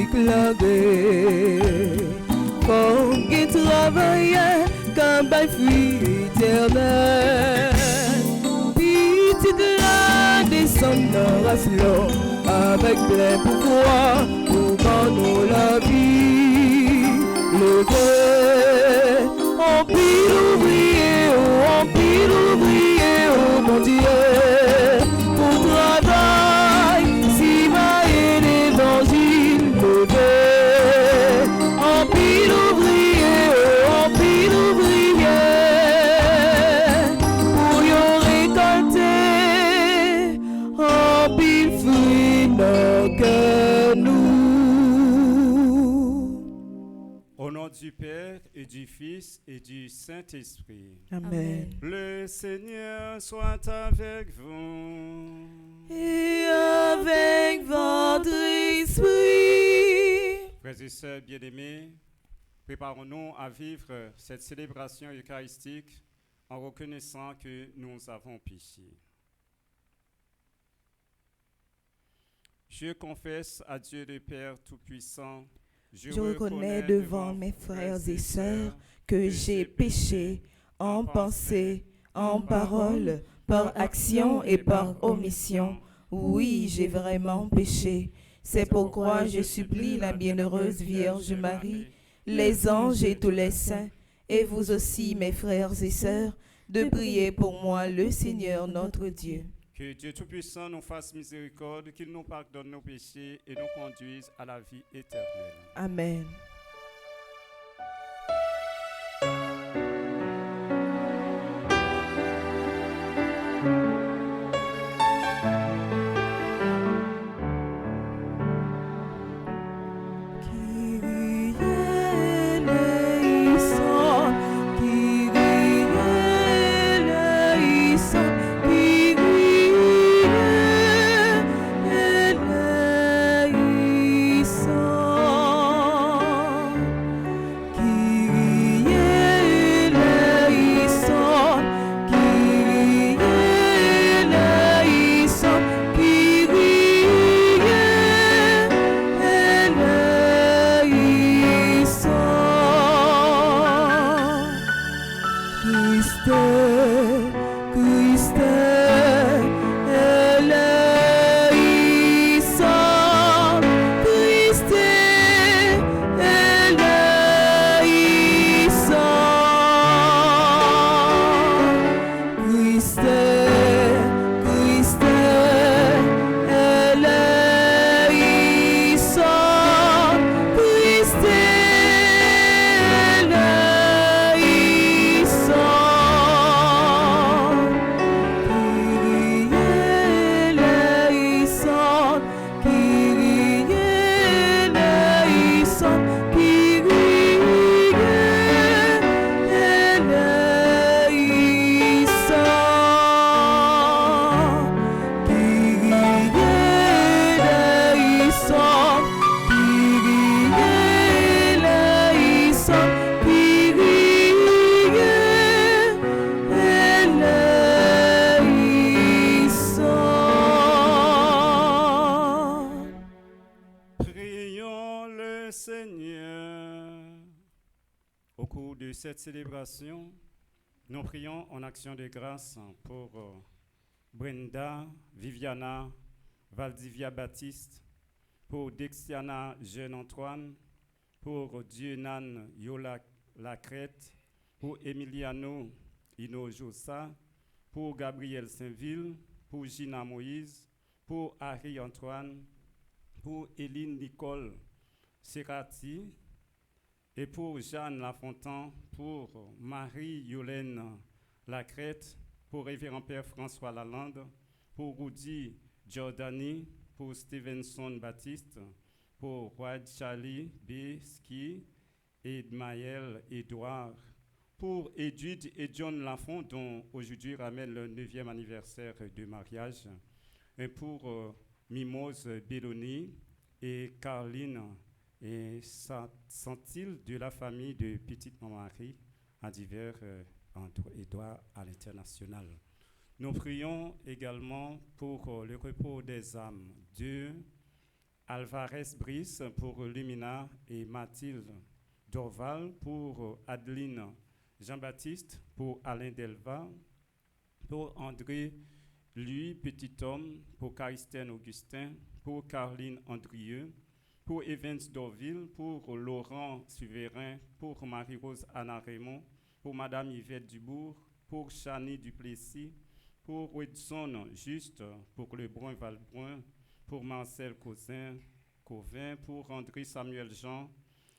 déclarer. Comme qui travaillait comme un fruit éternel. Petite la descendance avec plein pouvoir pour nous la vie. Le Dieu, on pile ouvrier, oh mon Dieu, pour travail, si va et l'évangile, le Dieu, on pile ouvrier, pour y récolter, on pile fruit dans que nous. Au nom du Père et du Fils et du Saint-Esprit. Amen. Le Seigneur soit avec vous. Et avec votre esprit. Frères et sœurs bien-aimés, préparons-nous à vivre cette célébration eucharistique en reconnaissant que nous avons péché. Je confesse à Dieu le Père Tout-Puissant, Je reconnais devant mes frères et sœurs que j'ai péché en pensée, en parole, par action et par omission. Oui, j'ai vraiment péché. C'est pourquoi je supplie la bienheureuse Vierge Marie, les anges et tous les saints, et vous aussi, mes frères et sœurs, de prier pour moi le Seigneur notre Dieu. Que Dieu Tout-Puissant nous fasse miséricorde, qu'il nous pardonne nos péchés et nous conduise à la vie éternelle. Amen. Cette célébration, nous prions en action de grâce pour Brenda, Viviana, Valdivia Baptiste, pour Dexiana Jeune Antoine, pour Dienan Yola Lacrette, pour Emiliano Inojosa, pour Gabriel Saint-Ville, pour Gina Moïse, pour Harry Antoine, pour Éline Nicole Serati, et pour Jeanne Lafontaine, pour Marie-Yolène Lacrette, pour Révérend Père François Lalande, pour Rudy Giordani, pour Stevenson Baptiste, pour Wad Charlie B. Ski, et Maël Edouard, pour Edwige et John Lafont, dont aujourd'hui ramène le 9e anniversaire de mariage, et pour Mimose Belloni et Caroline et sont-ils de la famille de Petite Marie à divers Édouard à l'international. Nous prions également pour le repos des âmes de Alvarez Brice pour Lumina et Mathilde Dorval pour Adeline Jean-Baptiste, pour Alain Delva, pour André Louis Petit-Homme, pour Caristène Augustin, pour Caroline Andrieux, pour Evans Dorville, pour Laurent Suvérin, pour Marie-Rose Anna Raymond, pour Madame Yvette Dubourg, pour Chani Duplessis, pour Wedson Juste, pour Lebrun Valbrun, pour Marcel Covin, pour André Samuel Jean,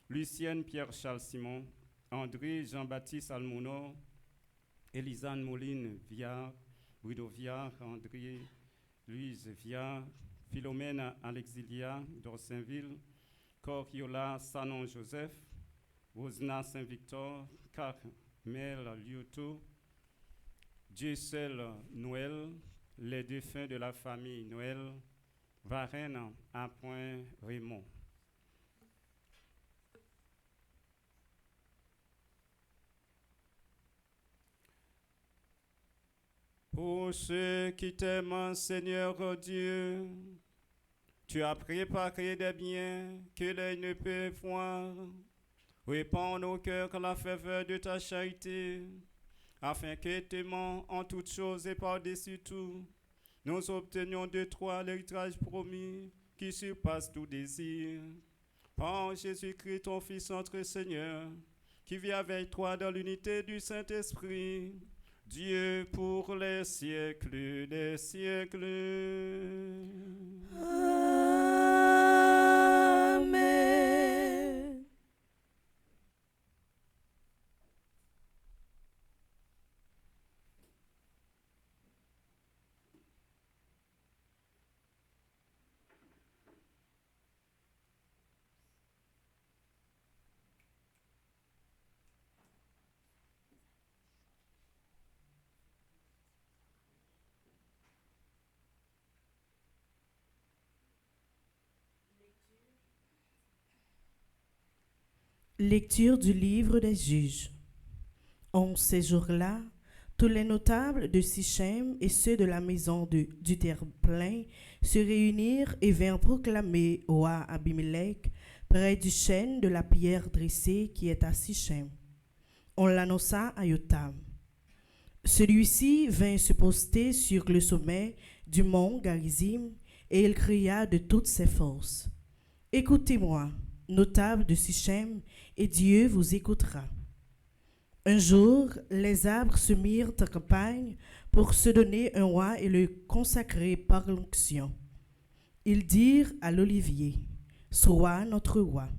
Lucienne Pierre-Charles Simon, André Jean-Baptiste Almonor, Elisane Moline Viard, Bruno Viard, André Louise Viard, Philomène Alexilia d'Orsainville, Coriola Sanon Joseph, Rosna Saint-Victor, Carmel Lyoto, Dieu seul Noël, les défunts de la famille Noël, Varenne à Point Raymond. Pour ceux qui t'aiment, Seigneur Dieu, tu as préparé des biens que l'œil ne peut voir. Répands nos cœurs la ferveur de ta charité, afin que t'aimant en toutes choses et par-dessus tout, nous obtenions de toi l'héritage promis qui surpasse tout désir. Par Jésus-Christ, ton Fils, notre Seigneur, qui vit avec toi dans l'unité du Saint-Esprit, Dieu pour les siècles des siècles. Amen. Lecture du livre des Juges. En ces jours-là, tous les notables de Sichem et ceux de la maison du terre-plein se réunirent et vinrent proclamer au roi Abimélec près du chêne de la pierre dressée qui est à Sichem. On l'annonça à Yotam. Celui-ci vint se poster sur le sommet du mont Garizim et il cria de toutes ses forces. « Écoutez-moi, notables de Sichem, et Dieu vous écoutera. » Un jour, les arbres se mirent en campagne pour se donner un roi et le consacrer par l'onction. Ils dirent à l'olivier, « Sois notre roi. »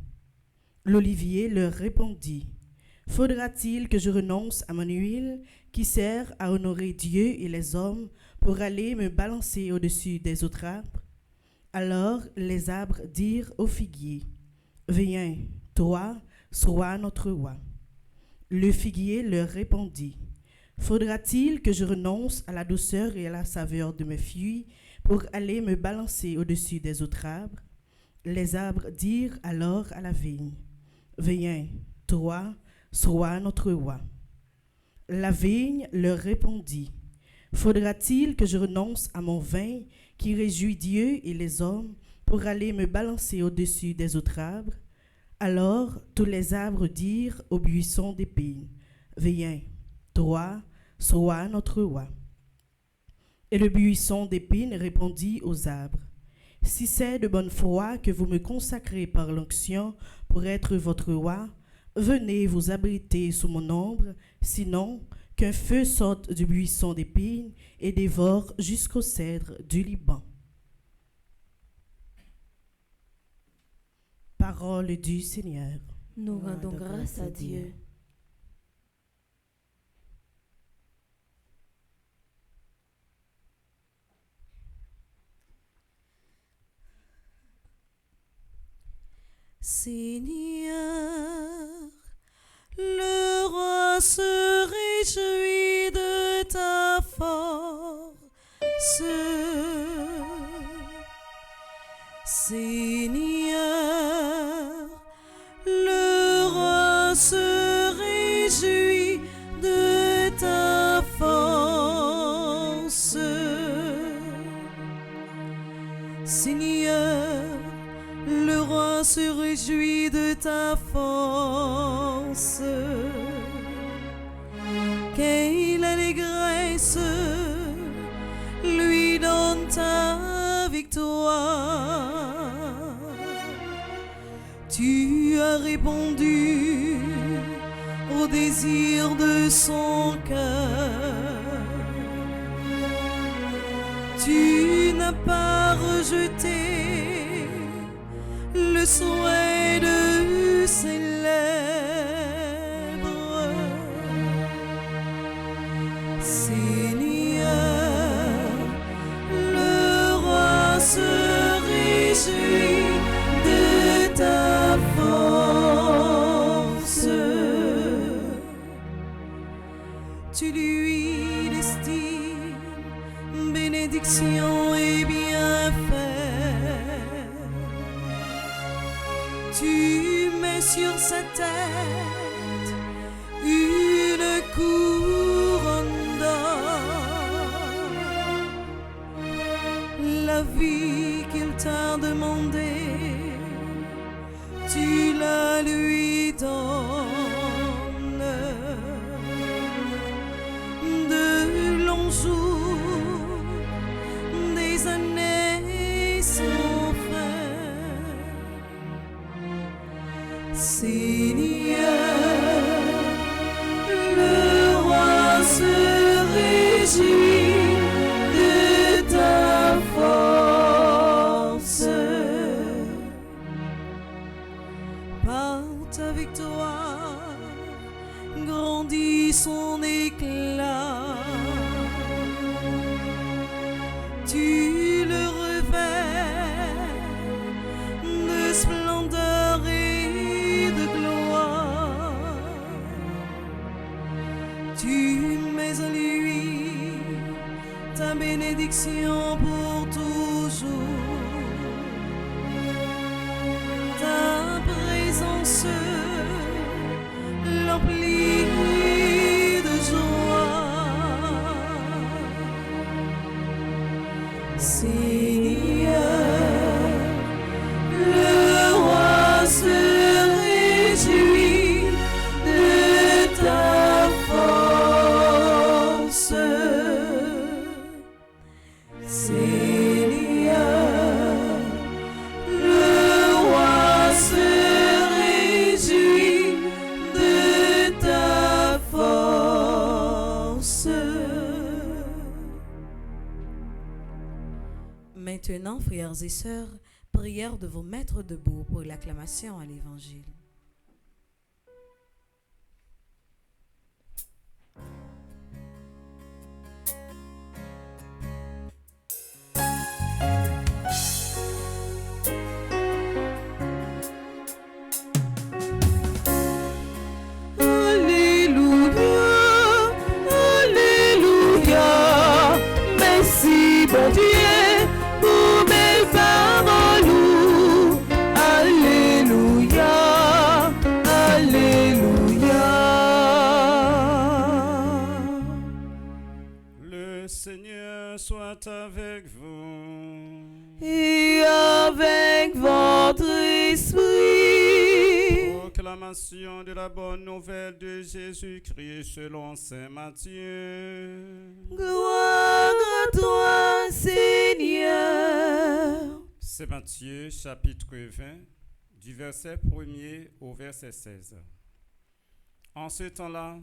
L'olivier leur répondit, « Faudra-t-il que je renonce à mon huile qui sert à honorer Dieu et les hommes pour aller me balancer au-dessus des autres arbres? » Alors les arbres dirent au figuier, « Viens, toi, sois notre roi. » Le figuier leur répondit, « Faudra-t-il que je renonce à la douceur et à la saveur de mes fruits pour aller me balancer au-dessus des autres arbres? » Les arbres dirent alors à la vigne, « Viens, toi, sois notre roi. » La vigne leur répondit, « Faudra-t-il que je renonce à mon vin qui réjouit Dieu et les hommes pour aller me balancer au-dessus des autres arbres? » Alors tous les arbres dirent au buisson d'épines, « Viens, toi, sois notre roi. » Et le buisson d'épines répondit aux arbres, « Si c'est de bonne foi que vous me consacrez par l'onction pour être votre roi, venez vous abriter sous mon ombre, sinon qu'un feu sorte du buisson d'épines et dévore jusqu'au cèdre du Liban. » Parole du Seigneur. Nous rendons grâce à Dieu. Seigneur, le roi se réjouit de ta force. Seigneur, le roi se réjouit de ta force. Seigneur, de ta force. Quelle allégresse lui donne ta victoire. Tu as répondu au désir de son cœur. Tu n'as pas rejeté le souhait de ses lèvres. Seigneur, le roi se réjouit de ta force. Tu lui destines bénédiction et bienfait. Tu mets sur sa tête une couronne d'or. La vie qu'il t'a demandée, tu la lui donnes. De longs jours, des années sans fin. Seigneur, le roi se réjouit de ta force. Par ta victoire, grandit son éclat. Tu le revêts de splendeur et de gloire. Tu mets en lui ta bénédiction pour toujours. Ta présence l'emplit de joie. Seigneur, le roi se réjouit de ta force. Seigneur, le roi se réjouit de ta force. Maintenant, frères et sœurs, prière de vous mettre debout pour l'acclamation à l'Évangile. Alléluia, Alléluia, merci bon Dieu. Soit avec vous. Et avec votre esprit. Proclamation de la bonne nouvelle de Jésus-Christ selon saint Matthieu. Gloire à toi, Seigneur. Saint Matthieu, chapitre 20, du verset 1er au verset 16. En ce temps-là,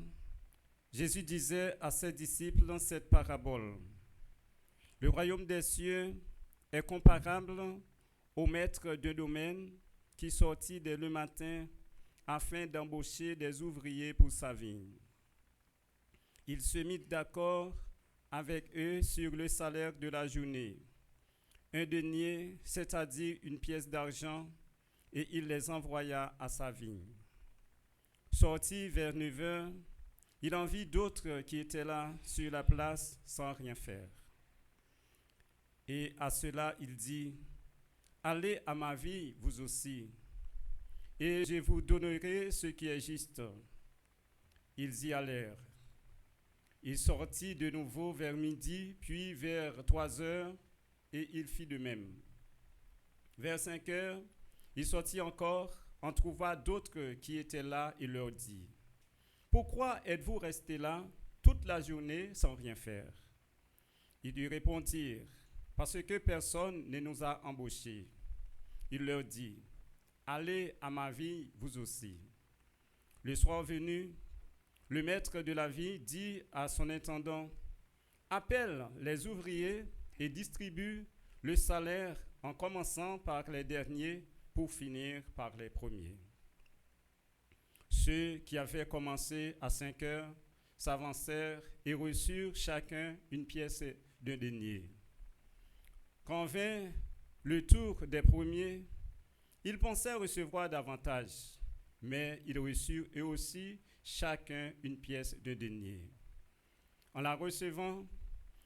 Jésus disait à ses disciples dans cette parabole: le royaume des cieux est comparable au maître d'un domaine qui sortit dès le matin afin d'embaucher des ouvriers pour sa vigne. Il se mit d'accord avec eux sur le salaire de la journée, un denier, c'est-à-dire une pièce d'argent, et il les envoya à sa vigne. Sorti vers 9 heures, il en vit d'autres qui étaient là sur la place sans rien faire. Et à cela, il dit: allez à ma vie, vous aussi, et je vous donnerai ce qui est juste. Ils y allèrent. Il sortit de nouveau vers midi, puis vers 3 heures, et il fit de même. Vers 5 heures, il sortit encore en trouva d'autres qui étaient là et leur dit, « Pourquoi êtes-vous restés là toute la journée sans rien faire ?» Ils lui répondirent, « Parce que personne ne nous a embauchés. » Il leur dit, « Allez à ma vie, vous aussi. » Le soir venu, le maître de la vie dit à son intendant, « Appelle les ouvriers et distribue le salaire en commençant par les derniers pour finir par les premiers. » Ceux qui avaient commencé à 5 heures s'avancèrent et reçurent chacun une pièce d'un denier. Quand vint le tour des premiers, ils pensaient recevoir davantage, mais ils reçurent eux aussi chacun une pièce d'un denier. En la recevant,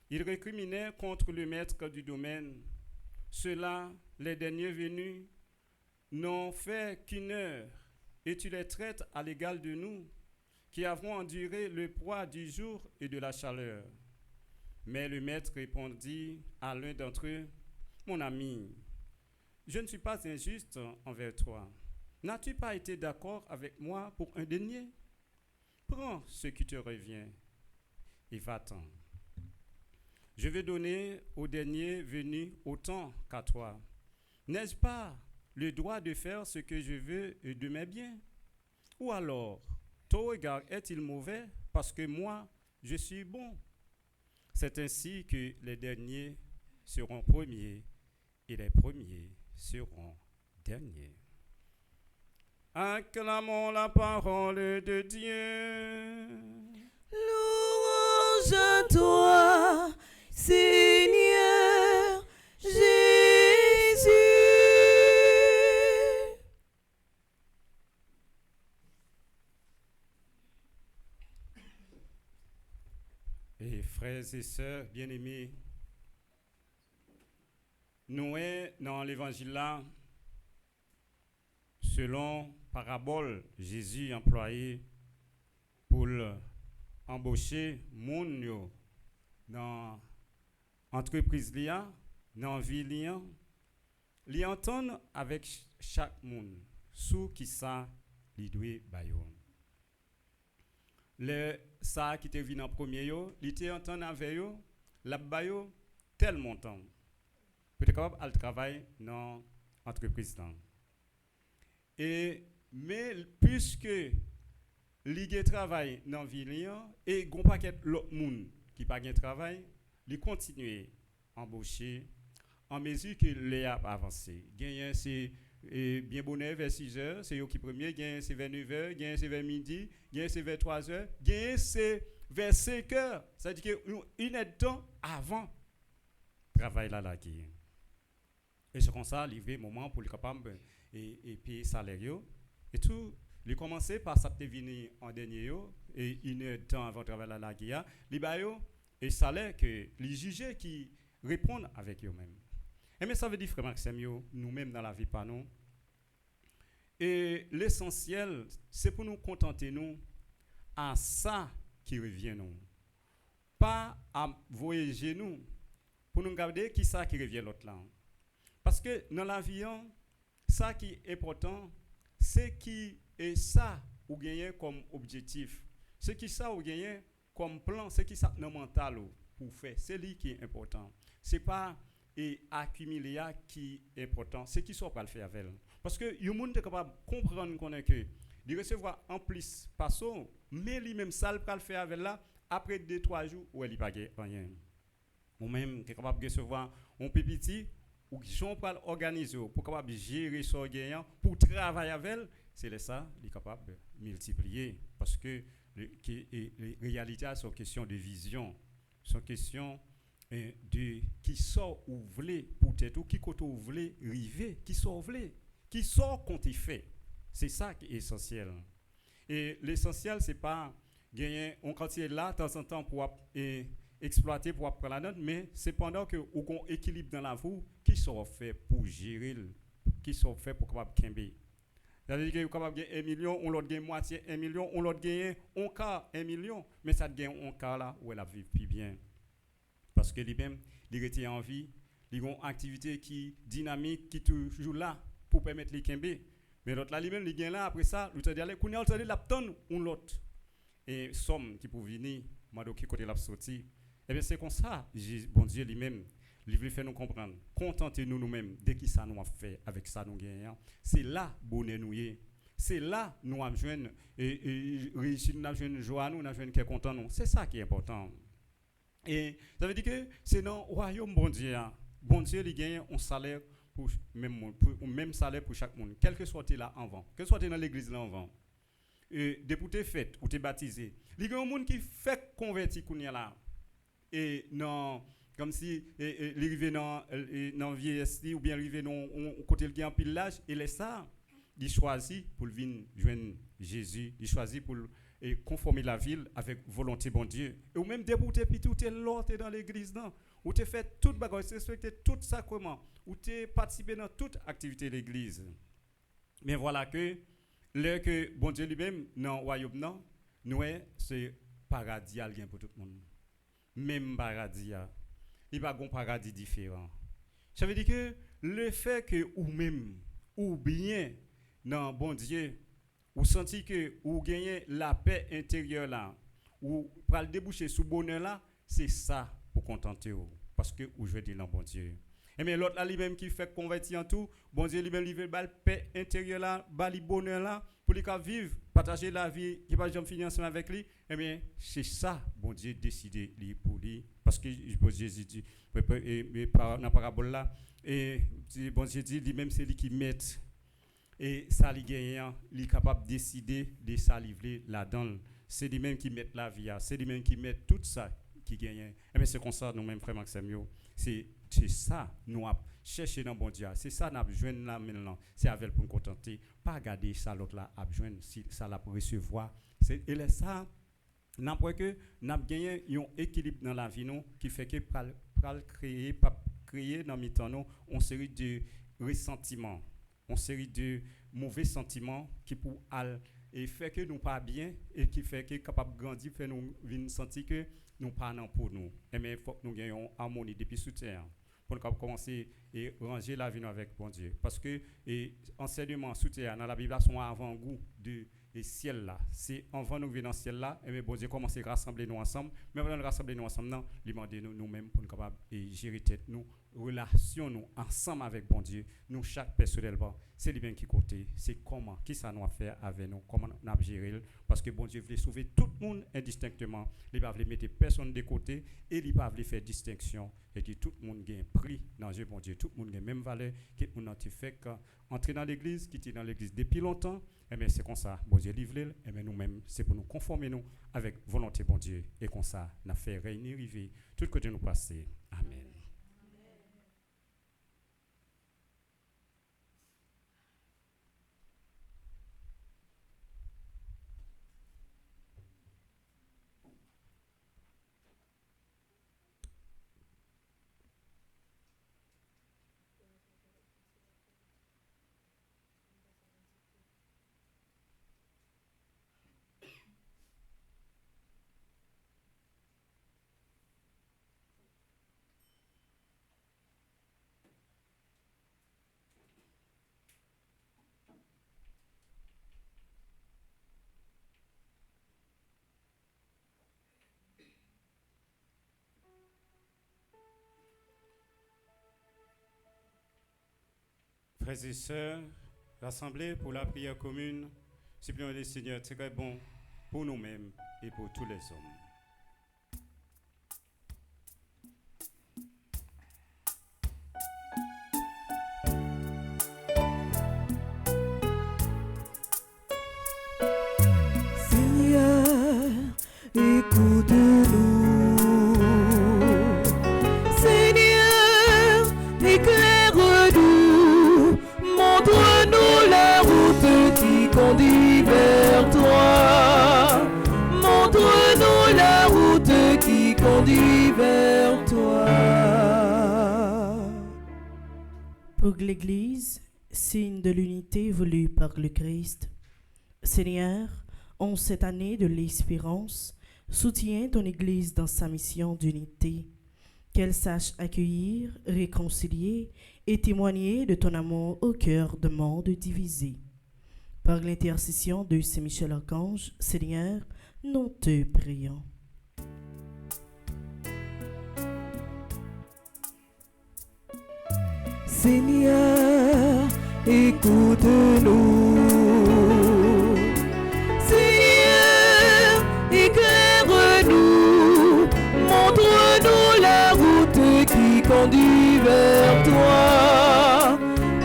ils récriminaient contre le maître du domaine. Ceux-là, les derniers venus, n'ont fait qu'une heure, et tu les traites à l'égal de nous, qui avons enduré le poids du jour et de la chaleur. Mais le maître répondit à l'un d'entre eux, « Mon ami, je ne suis pas injuste envers toi. N'as-tu pas été d'accord avec moi pour un denier? Prends ce qui te revient et va-t'en. Je vais donner au dernier venu autant qu'à toi. N'ai-je pas le droit de faire ce que je veux de mes biens? Ou alors, ton regard est-il mauvais parce que moi, je suis bon? » C'est ainsi que les derniers seront premiers et les premiers seront derniers. Acclamons la parole de Dieu. Louange à toi, Seigneur Jésus. Et frères et sœurs bien-aimés, nous sommes dans l'évangile là, selon parabole Jésus employé pour embaucher moun yo dans entreprise lia, dans vie lia, li entend avec chaque moun sous qui ça li doit bayo. Le ça qui te vient en premier yo, li te entend avec yo, la bayo tel montant. Peut-être capable al travail dans entreprise là. Et mais puisque li travail dans ville et gon paquet l'autre monde qui pas gen travail, li continuer embaucher en mesure que les a avancé. Gagne c'est bien bonnet vers 6 heures, c'est eux qui premier, gagne c'est vers 9 heures, gagne c'est vers midi, gagne c'est vers 3 heures, gagne c'est vers 5 heures. Ça veut dire que une heure de temps avant travail là qui. Et c'est comme ça arrivé moment pour le capable et payer salaire et tout. Il commençait par ça te venir en dernier et une heure de temps avant de travailler la guia, les bayo et salaire que les juges qui répondent avec eux-mêmes. Et mais ça veut dire frère Maxime nous-mêmes dans la vie pas nous. Et l'essentiel c'est pour nous contenter nous à ça qui revient nous. Pas à voyager nous pour nous garder qui ça qui revient l'autre là. Parce que dans la vie ça qui est important c'est qui est ça ou gagner comme objectif. Ce qui ça ou gagner comme plan, c'est qui ça non mental pour faire, c'est lui qui est important. C'est pas et accumuler qui est important, c'est qui soit pas le faire avec. Parce que le monde est capable de comprendre qu'on est que de recevoir en plus passo, mais lui même ça le faire avec là après 2-3 jours où il pas rien. Ou même qui est capable de recevoir un petit ou qui sont pas organiser pour capable gérer son gagnant pour travailler avec, c'est ça, il est capable de multiplier parce que les réalités sont question de vision, sont question de qui sort ou voulez pour tête ou qui côté ou voulez river, qui sort voulez, qui sort quand il fait. C'est ça qui est essentiel. Et l'essentiel c'est pas gagner on quantité là de temps en temps pour exploiter pour prendre la note, mais c'est pendant que ou qu'on équilibre dans la vie qui sont fait pour gérer, qui sont fait pour capable kembe. C'est-à-dire que vous capable gagner 1 million, on l'autre gagne moitié 1 million, on l'autre gagne un quart 1 million, mais ça gagne un quart là où elle a vivre plus bien. Parce que lui-même, il était en vie, il a une activité qui dynamique, qui toujours là pour permettre les kembe. Mais l'autre là, lui-même, il vient là, après ça, il te dit, allez, qu'on y a l'apton ou l'autre. Et somme qui pour venir, moi, donc, qui côté l'a sorti. Eh bien, c'est comme ça, bon Dieu lui-même, il veut faire nous comprendre. Contentez-nous nous-mêmes de qui ça nous a fait, avec ça nous gagnons. C'est là, bonheur nous y est. C'est là, nous avons besoin et réussir, nous avons besoin de joie, nous avons besoin de content nous. C'est ça qui est important. Et ça veut dire que c'est dans le royaume bon Dieu, il gagne un salaire pour même salaire pour chaque monde, quel que soit là avant, que soit dans l'église là avant. Depuis que tu es fait ou tu es baptisé, il y a un monde qui fait convertir là. Et non, comme si il arrive dans vieillesse ou bien arrive dans côté le en pile l'âge, et laisse ça, il choisit pour venir joindre Jésus, il choisit pour conformer la ville avec volonté bon Dieu. Et ou même débouter puis tout est là dans l'église là, ou tu fait toute bagarre, respecter tout sacrement, ou tu participé dans toute activité de l'église. Mais voilà que l'heure que bon Dieu lui-même dans le royaume non, nous c'est paradis alien pour tout le monde. Même paradis, il n'y a pas de paradis différent. Ça veut dire que le fait que ou même, ou bien, dans bon Dieu, ou senti que ou gagnez la paix intérieure là, ou pour le déboucher sous bonheur là, c'est ça pour contenter vous. Parce que vous jouez dans bon Dieu. Et bien l'autre là lui-même qui fait convertir en tout, bon Dieu lui-même livre la paix intérieure là, le bonheur là, pour lui vivre, partager la vie, qui va jamais finir ensemble avec lui. Eh bien, c'est ça, bon Dieu décidé pour lui. Parce que bon Jésus dit, dans la parabole là, et bon Dieu dit, lui-même c'est lui qui met. Et ça, il est capable de décider de ça livrer là-dedans. C'est lui-même qui met la vie, c'est lui-même qui met tout ça qui gagne. Eh bien, c'est comme ça, nous-mêmes, frère Maxime, c'est ça, nous avons cherché dans bon Dieu. C'est ça, nous avons besoin là maintenant. C'est avec pour nous contenter. Pas garder ça, l'autre là, a besoin, si ça l'a pour recevoir. Et là, ça, nous avons gagné un équilibre dans la vie, nous, qui fait que créer dans mi-temps, nous, une série de ressentiments, une série de mauvais sentiments qui pour et fait que nous pas bien et qui fait que capable grandir, fait nous sentir que nous pas non pour nous. Mais il faut que nous gagnions harmonie depuis sous terre pour nous commencer et ranger la vie avec bon Dieu. Parce que enseignement sous terre dans la Bible sont avant-goût de ciel là. C'est avant nous venir dans le ciel là, et bon Dieu commence à rassembler nous ensemble. Mais avant de rassembler nous ensemble, non, demander nous-mêmes pour nous capable et gérer tête nous, relation nous ensemble avec bon Dieu. Nous chaque personnellement, c'est lui même qui côté, c'est comment, qui ça nous a fait avec nous, comment nous a géré, parce que bon Dieu voulait sauver tout le monde indistinctement. Il ne voulait mettre personne de côté et il ne voulait faire distinction et que tout le monde gagne prix dans Dieu bon Dieu, tout le monde gagne même valeur que tout le monde a fait entrer dans l'église, qui était dans l'église depuis longtemps. Et bien c'est comme ça, bon Dieu livre, et bien nous-mêmes, c'est pour nous conformer nous avec volonté bon Dieu, et comme ça, nous fait régner, arriver, tout côté nous passer. Amen. Frères et sœurs, rassemblés pour la prière commune, supplions le Seigneur très bon pour nous-mêmes et pour tous les hommes. Seigneur, écoute-nous. Seigneur, éclaire-nous. Montre-nous la route qui conduit vers toi. Montre-nous la route qui conduit vers toi. Pour l'Église, signe de l'unité voulue par le Christ, Seigneur, en cette année de l'espérance, soutiens ton Église dans sa mission d'unité, qu'elle sache accueillir, réconcilier et témoigner de ton amour au cœur de monde divisé. Par l'intercession de Saint Michel Archange, Seigneur, nous te prions. Seigneur, écoute-nous. Seigneur, éclaire-nous. Montre-nous la route qui conduit vers toi.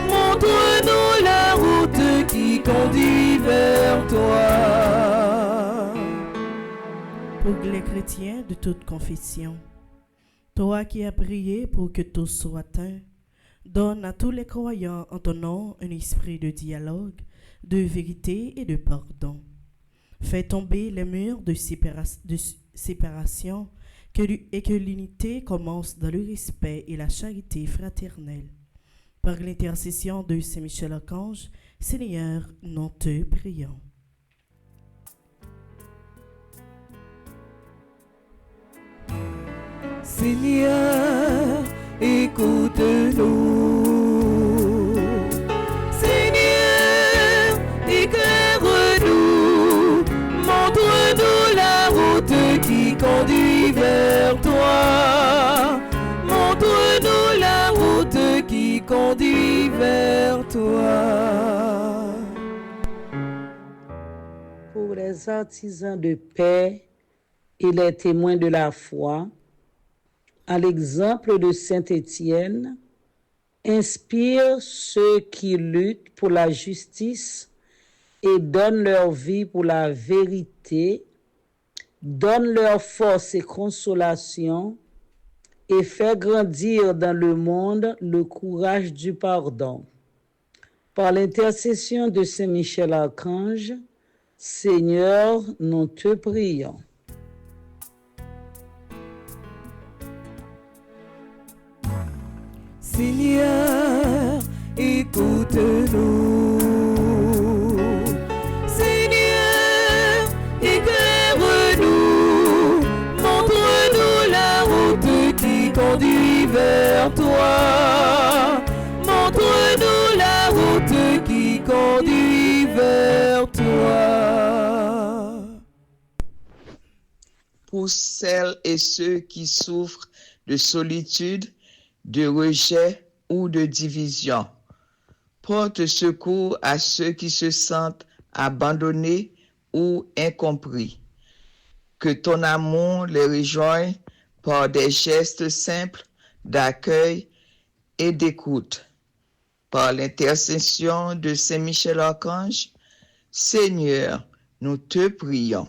Montre-nous la route qui conduit vers toi. Pour les chrétiens de toute confession, toi qui as prié pour que tous soient un, donne à tous les croyants en ton nom un esprit de dialogue, de vérité et de pardon. Fais tomber les murs de séparation et que l'unité commence dans le respect et la charité fraternelle. Par l'intercession de Saint Michel Archange, Seigneur, nous te prions. Seigneur, écoute-nous. Seigneur, éclaire-nous. Montre-nous la route qui conduit vers toi. Montre-nous la route qui conduit vers toi. Pour les artisans de paix et les témoins de la foi, à l'exemple de Saint Étienne, inspire ceux qui luttent pour la justice et donnent leur vie pour la vérité, donne leur force et consolation et fait grandir dans le monde le courage du pardon. Par l'intercession de Saint Michel Archange, Seigneur, nous te prions. Seigneur, écoute-nous. Seigneur, éclaire-nous. Montre-nous la route qui conduit vers toi. Montre-nous la route qui conduit vers toi. Pour celles et ceux qui souffrent de solitude, de rejet ou de division. Porte secours à ceux qui se sentent abandonnés ou incompris. Que ton amour les rejoigne par des gestes simples d'accueil et d'écoute. Par l'intercession de Saint Michel Archange, Seigneur, nous te prions.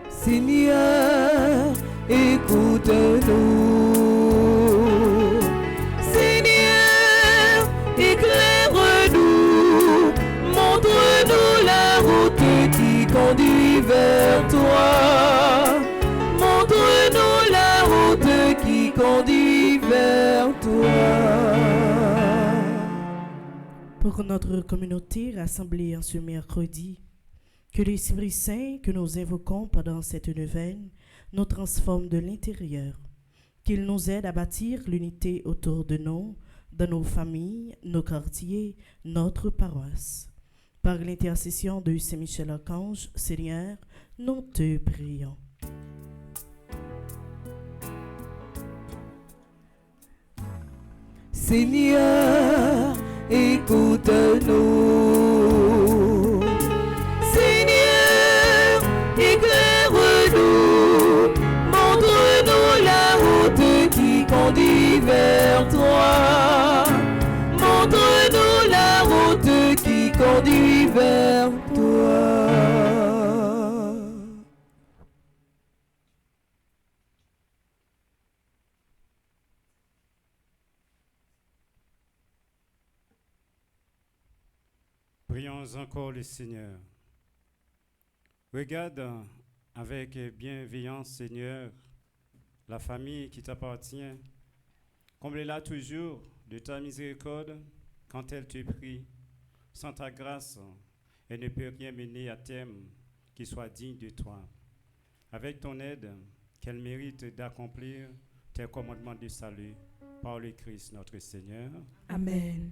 Seigneur, écoute-nous. Seigneur, éclaire-nous. Montre-nous la route qui conduit vers toi. Montre-nous la route qui conduit vers toi. Pour notre communauté rassemblée en ce mercredi, que l'Esprit Saint que nous invoquons pendant cette neuvaine nous transforme de l'intérieur, qu'il nous aide à bâtir l'unité autour de nous, dans nos familles, nos quartiers, notre paroisse. Par l'intercession de Saint Michel Archange, Seigneur, nous te prions. Seigneur, écoute-nous. Seigneur, éclaire-nous. Montre-nous la route qui conduit vers toi. Montre-nous la route qui conduit vers toi. Prions encore le Seigneur. Regarde avec bienveillance, Seigneur, la famille qui t'appartient. Comble-la toujours de ta miséricorde quand elle te prie. Sans ta grâce, elle ne peut rien mener à terme qui soit digne de toi. Avec ton aide, qu'elle mérite d'accomplir tes commandements de salut. Par le Christ notre Seigneur. Amen.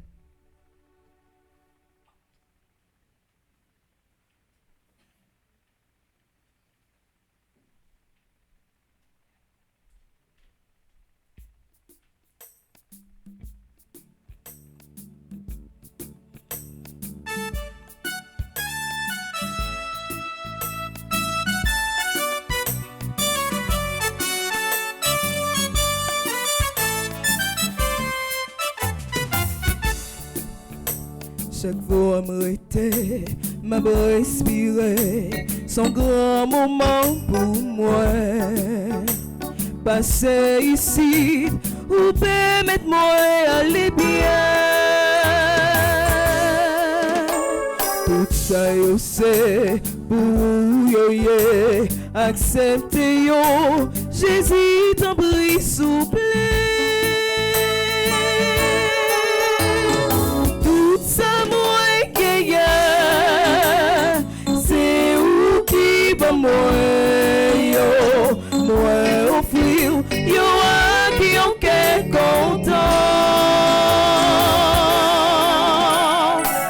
Chaque fois m'arrêter, m'a respirer, son grand moment pour moi. Passer ici, ou permettre moi aller bien. Tout ça yo c'est pour yo yeah. Accepter yo, Jésus t'en prie souple. Moi offrir yo a qui on qu'est content.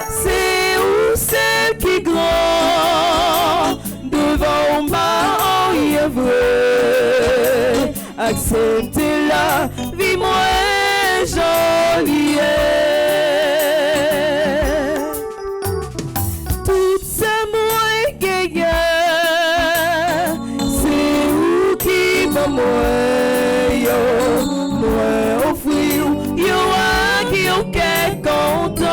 C'est où celle qui grand devant ma rien vrai. Acceptez la vie moi jolie. Tout ça moi gagne. Moi offrir yo a qui on qu'est content.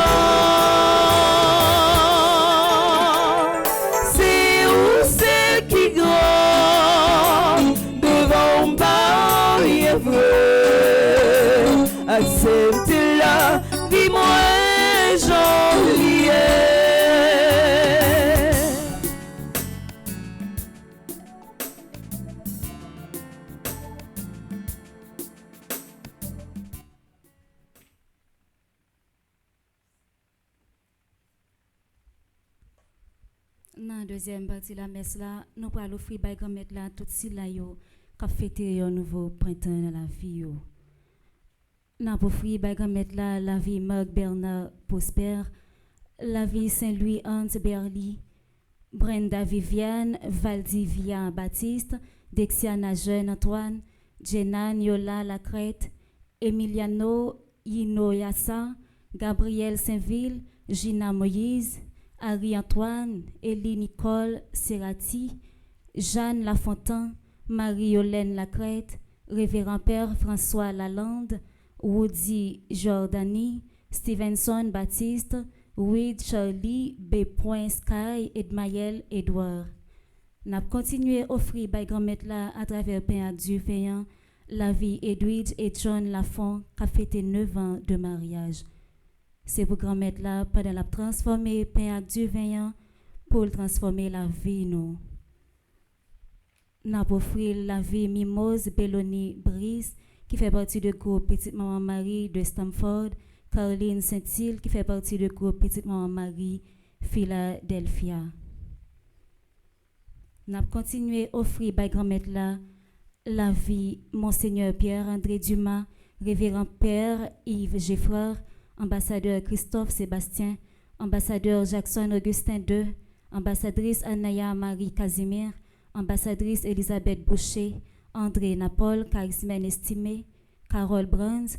C'est où celle qui grand devant pas rien vrai. Acceptez la vie moi jolie. Dans la deuxième partie de la messe, là, nous allons offrir à grand-mère là tout si là yo qui fêter un nouveau printemps dans la vie yo. Nous allons offrir à grand-mère là la vie Marc Bernard Prosper, la vie Saint-Louis Hans Berly, Brenda Viviane, Valdivia Baptiste, Dexiana Jeune Antoine, Jenan Yola Lacrête, Emiliano Yinoyassa, Gabriel Saint-Ville, Gina Moïse, Harry-Antoine, Élie Nicole Serrati, Jeanne Lafontaine, Marie-Yolène Lacrête, Révérend Père François Lalande, Woody Jordani, Stevenson Baptiste, Reed Charlie, B. Sky, Edmaël Edouard. N'a continué à offrir by grand-mère là à travers Père à Dieu payant la vie Edwidge et John Lafont qui a fêté 9 ans de mariage. C'est pour grand-mère là pendant la transformer Père à Dieu veillant pour transformer la vie nous. N'a offrir la vie Mimose Belloni Brice qui fait partie du groupe Petite Maman Marie de Stamford, Caroline Saint-Île qui fait partie du groupe Petite Maman Marie Philadelphia. N'a continué à offrir by grand-mère là la vie Monseigneur Pierre-André Dumas, Révérend Père Yves Geffreur, ambassadeur Christophe Sébastien, ambassadeur Jackson Augustin II, ambassadrice Anaya Marie Casimir, ambassadrice Elisabeth Boucher, André Napol, charismène estimé, Carole Bruns,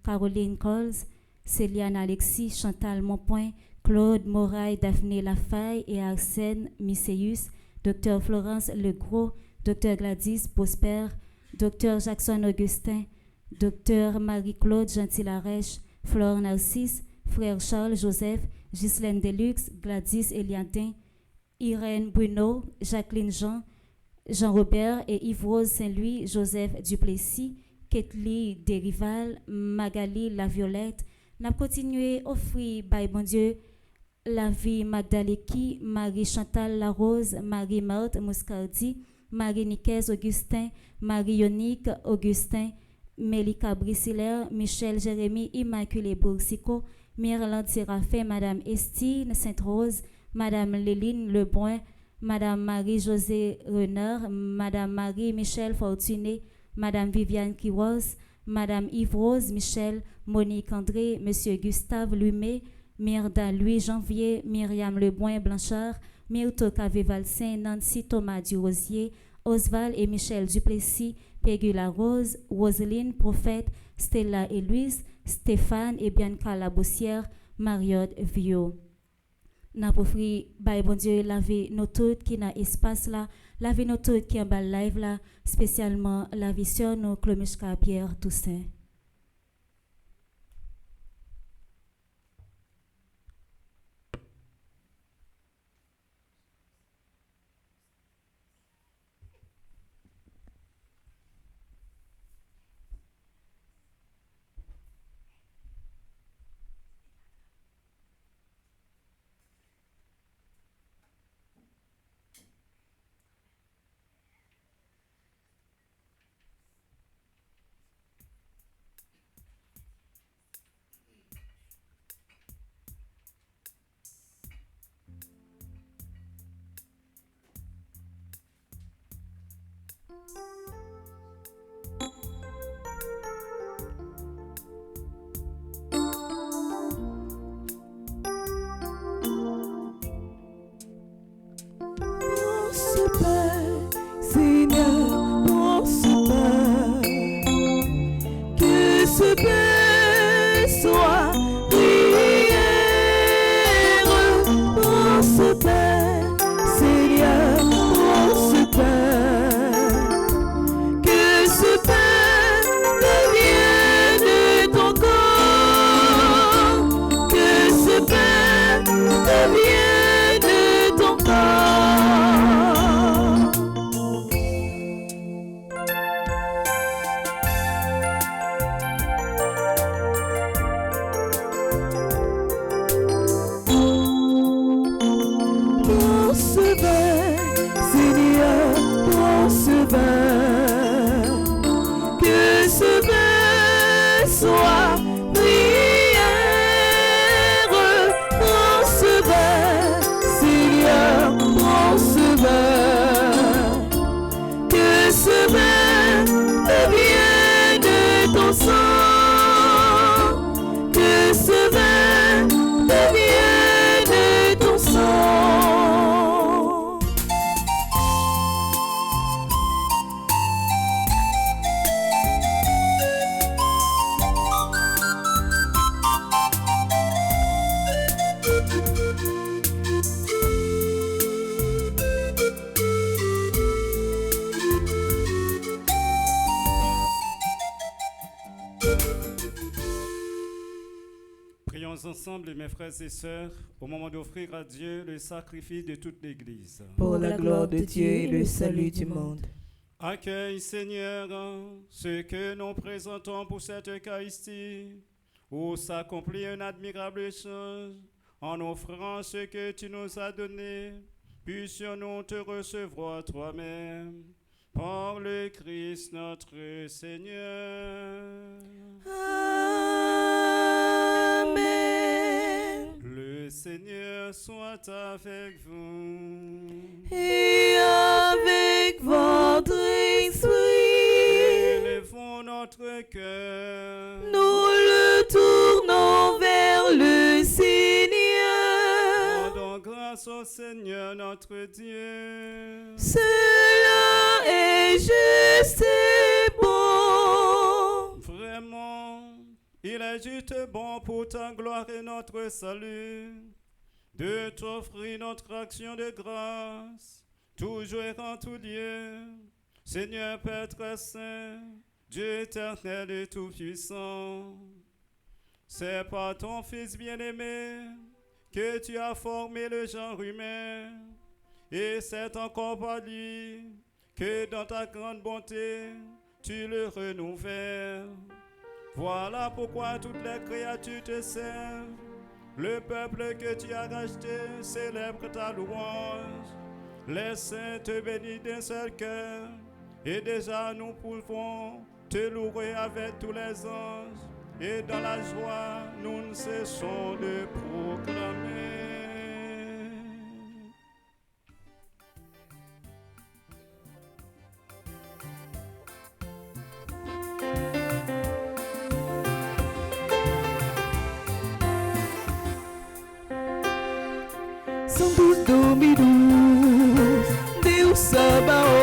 Caroline Coles, Céliane Alexis, Chantal Monpoint, Claude Moraille, Daphné Lafaille et Arsène Misséus, Dr Florence Legros, Dr Gladys Prosper, Dr Jackson Augustin, Dr Marie-Claude Gentil-Arèche, Flore Narcisse, Frère Charles Joseph, Ghislaine Deluxe, Gladys Eliadin, Irène Bruno, Jacqueline Jean, Jean-Robert et Yves-Rose Saint-Louis, Joseph Duplessis, Ketli Derival, Magali Laviolette. N'a continué à offrir, by bon Dieu, la vie Magdaleki, Marie-Chantal Larose, Marie-Marthe Moscardi, Marie-Nicaise Augustin, Marie-Yonique Augustin, Mélika Brissiller, Michel Jérémy, Immaculée Boursico, Myrlande Séraphin, Madame Estine Sainte-Rose, Madame Léline Lebrun, Madame Marie-Josée Renard, Madame Marie-Michel Fortuné, Madame Viviane Kiros, Madame Yves-Rose Michel, Monique André, Monsieur Gustave Lumet, Myrda Louis Janvier, Myriam Leboin Blanchard, Myrto Cavé-Valsin, Nancy Thomas Durosier, Oswald et Michel Duplessis, Pégula Rose, Roseline Prophète, Stella et Louise, Stéphane et Bianca Laboussière, Mariotte Vio. N'a pas offri, bon Dieu, laver nos toutes qui n'a espace là, laver nos toutes qui en bas live là, spécialement la vision nos Clomishka Pierre Toussaint. Ensemble, mes frères et sœurs, au moment d'offrir à Dieu le sacrifice de toute l'Église. Pour la gloire de Dieu et le salut du monde. Accueille, Seigneur, ce que nous présentons pour cette Eucharistie, où s'accomplit une admirable chose, en offrant ce que tu nous as donné, puissions-nous te recevoir toi-même, par le Christ notre Seigneur. Le Seigneur soit avec vous. Et avec votre esprit. Élevons notre cœur. Nous le tournons vers le Seigneur. Rendons grâce au Seigneur notre Dieu. Cela est juste et bon. Vraiment, il est juste bon pour ta gloire et notre salut, de t'offrir notre action de grâce, toujours et en tout lieu, Seigneur Père très saint, Dieu éternel et tout-puissant. C'est par ton Fils bien-aimé que tu as formé le genre humain, et c'est encore par lui que dans ta grande bonté, tu le renouvelles. Voilà pourquoi toutes les créatures te servent. Le peuple que tu as racheté célèbre ta louange. Les saints te bénissent d'un seul cœur. Et déjà nous pouvons te louer avec tous les anges. Et dans la joie, nous ne cessons de proclamer. 112 Dominus, Deus Sabaoth.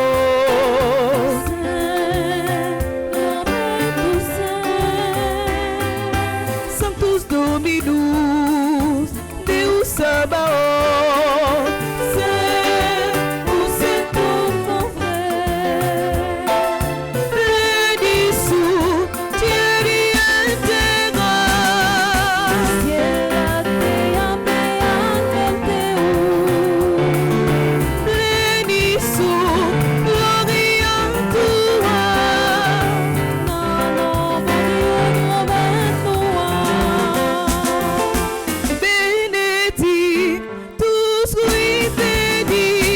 112 Dominus, Deus Sabaoth. Saint, pour c'est tout mon frère. Béni sous Dieu d'Intégra. Ciel la terre, béni sous glorien toi. Non, non, bénédit tous oui bénis.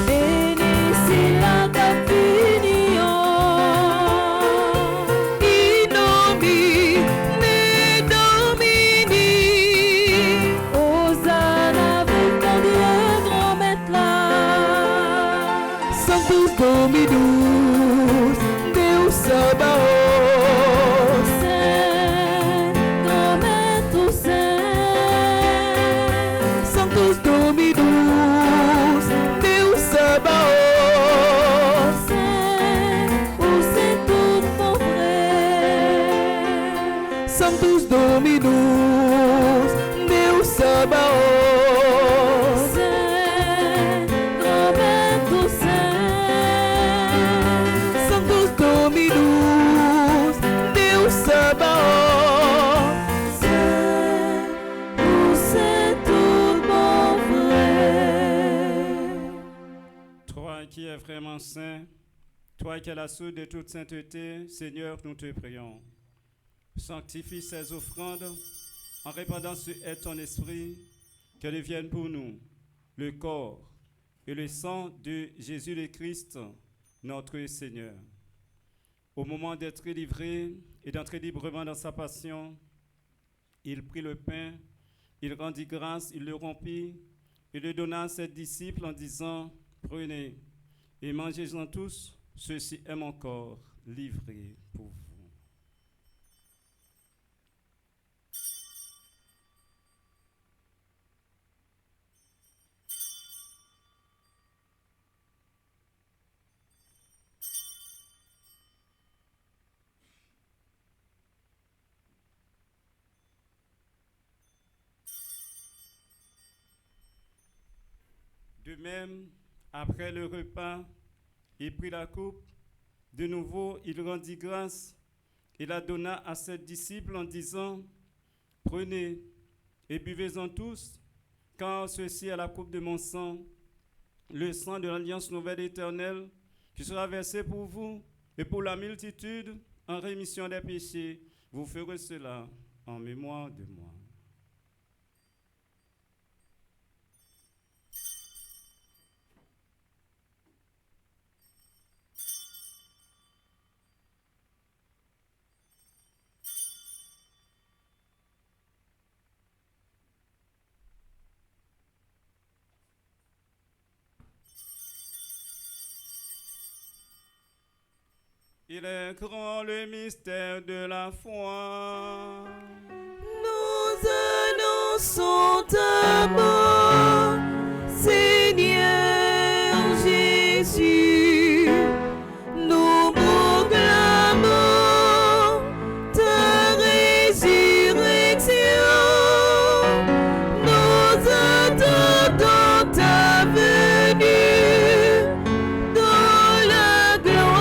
Béni c'est la Capinion. Inomine Domini. Hosanna avec ton Dieu grand maître là. 112 Dominus, Deus Sabaoth. Saint, grand maître saint. 112 Dominus, Deus Sabaoth. Saint, où c'est tout mon frère. 112 Dominus, Deus Sabaoth. Saint, grand maître saint. 112 Dominus, Deus Sabaoth. Saint, où c'est tout mon frère. Toi qui es vraiment saint, toi qui es la source de toute sainteté, Seigneur, nous te prions. Sanctifie ces offrandes en répandant sur elle ton esprit, que devienne pour nous le corps et le sang de Jésus le Christ, notre Seigneur. Au moment d'être livré et d'entrer librement dans sa passion, il prit le pain, il rendit grâce, il le rompit et le donna à ses disciples en disant, prenez et mangez-en tous, ceci est mon corps livré pour vous. De même, après le repas, il prit la coupe. De nouveau, il rendit grâce et la donna à ses disciples en disant, prenez et buvez-en tous, car ceci est la coupe de mon sang, le sang de l'alliance nouvelle éternelle, qui sera versé pour vous et pour la multitude en rémission des péchés. Vous ferez cela en mémoire de moi. Il est grand le mystère de la foi. Nous annonçons ta mort, Seigneur Jésus. Nous proclamons ta résurrection. Nous attendons ta venue dans la gloire.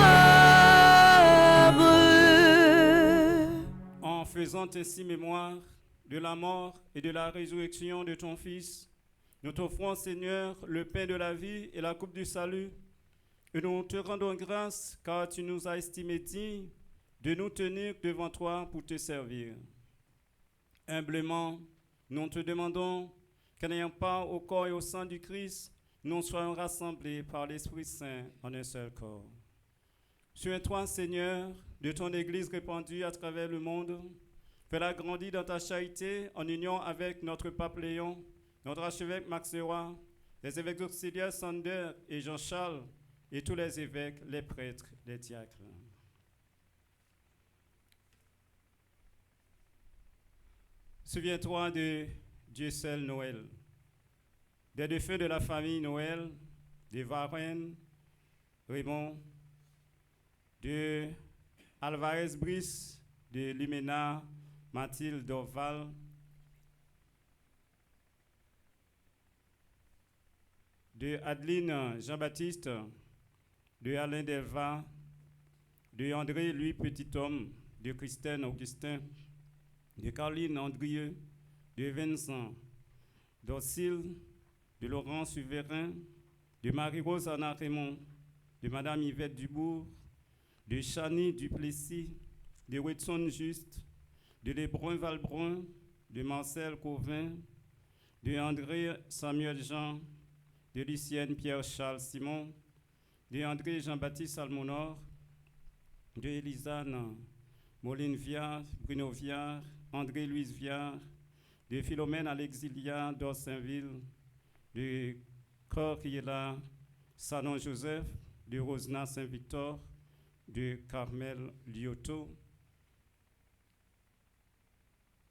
En faisant ainsi mémoire de la mort et de la résurrection de ton Fils, nous t'offrons, Seigneur, le pain de la vie et la coupe du salut. Et nous te rendons grâce car tu nous as estimés dignes de nous tenir devant toi pour te servir. Humblement, nous te demandons qu'en ayant part au corps et au sang du Christ, nous soyons rassemblés par l'Esprit Saint en un seul corps. Souviens-toi, Seigneur, de ton Église répandue à travers le monde. Fais-la grandir dans ta charité en union avec notre pape Léon, notre archevêque Max Leroy, les évêques auxiliaires Sander et Jean-Charles, et tous les évêques, les prêtres, les diacres. Souviens-toi de Dieu seul Noël. des défunts de la famille Noël, de Varenne, Raymond, de Alvarez Brice, de Lumena, Mathilde Dorval, de Adeline Jean-Baptiste, de Alain Delva, de André Louis Petithomme, de Christine Augustin, de Caroline Andrieux, de Vincent Dorcile, de Laurent Souverain, de Marie-Rose Anna Raymond, de Madame Yvette Dubourg, de Chani Duplessis, de Whitson Juste, de Lebrun Valbrun, de Marcel Cauvin, de André Samuel Jean, de Lucienne Pierre-Charles Simon, de André Jean-Baptiste Almonor, de Elisane Moline Viard, Bruno Viard, André Louise Viard, de Philomène Alexilia d'Orsainville, de Coriela Sanon Joseph, de Rosna Saint-Victor, de Carmel Lyoto,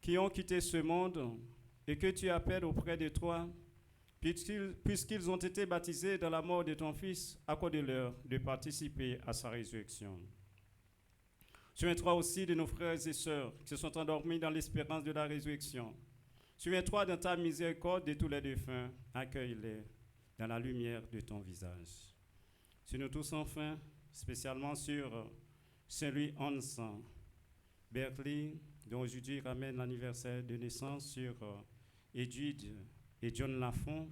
qui ont quitté ce monde et que tu appelles auprès de toi, puisqu'ils ont été baptisés dans la mort de ton Fils, accorde-leur de participer à sa résurrection. Souviens-toi aussi de nos frères et sœurs qui se sont endormis dans l'espérance de la résurrection. Souviens-toi dans ta miséricorde de tous les défunts, accueille-les dans la lumière de ton visage. Sur nous tous enfin, spécialement sur Saint-Louis Hansan, Berkeley, dont aujourd'hui ramène l'anniversaire de naissance, sur Edwige et John Lafont,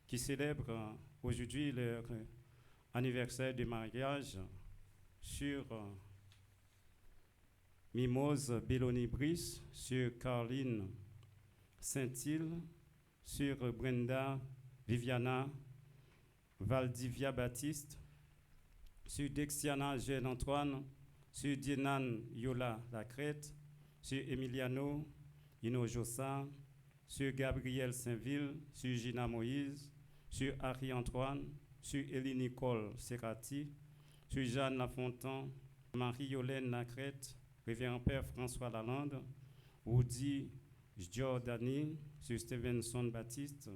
qui célèbrent aujourd'hui leur anniversaire de mariage, sur Mimose Belloni-Brice, sur Caroline Saint-Île, sur Brenda Viviana Valdivia Baptiste, sur Dexiana Jeanne Antoine, sur Dienan Yola Lacrête, sur Emiliano Hinojosa, sur Gabriel Saint-Ville, sur Gina Moïse, sur Harry Antoine, sur Élie Nicole Serrati, sur Jeanne Lafontaine, Marie-Yolène Lacrête, Révérend Père François Lalande, Woody Giordani, sur Stevenson Baptiste,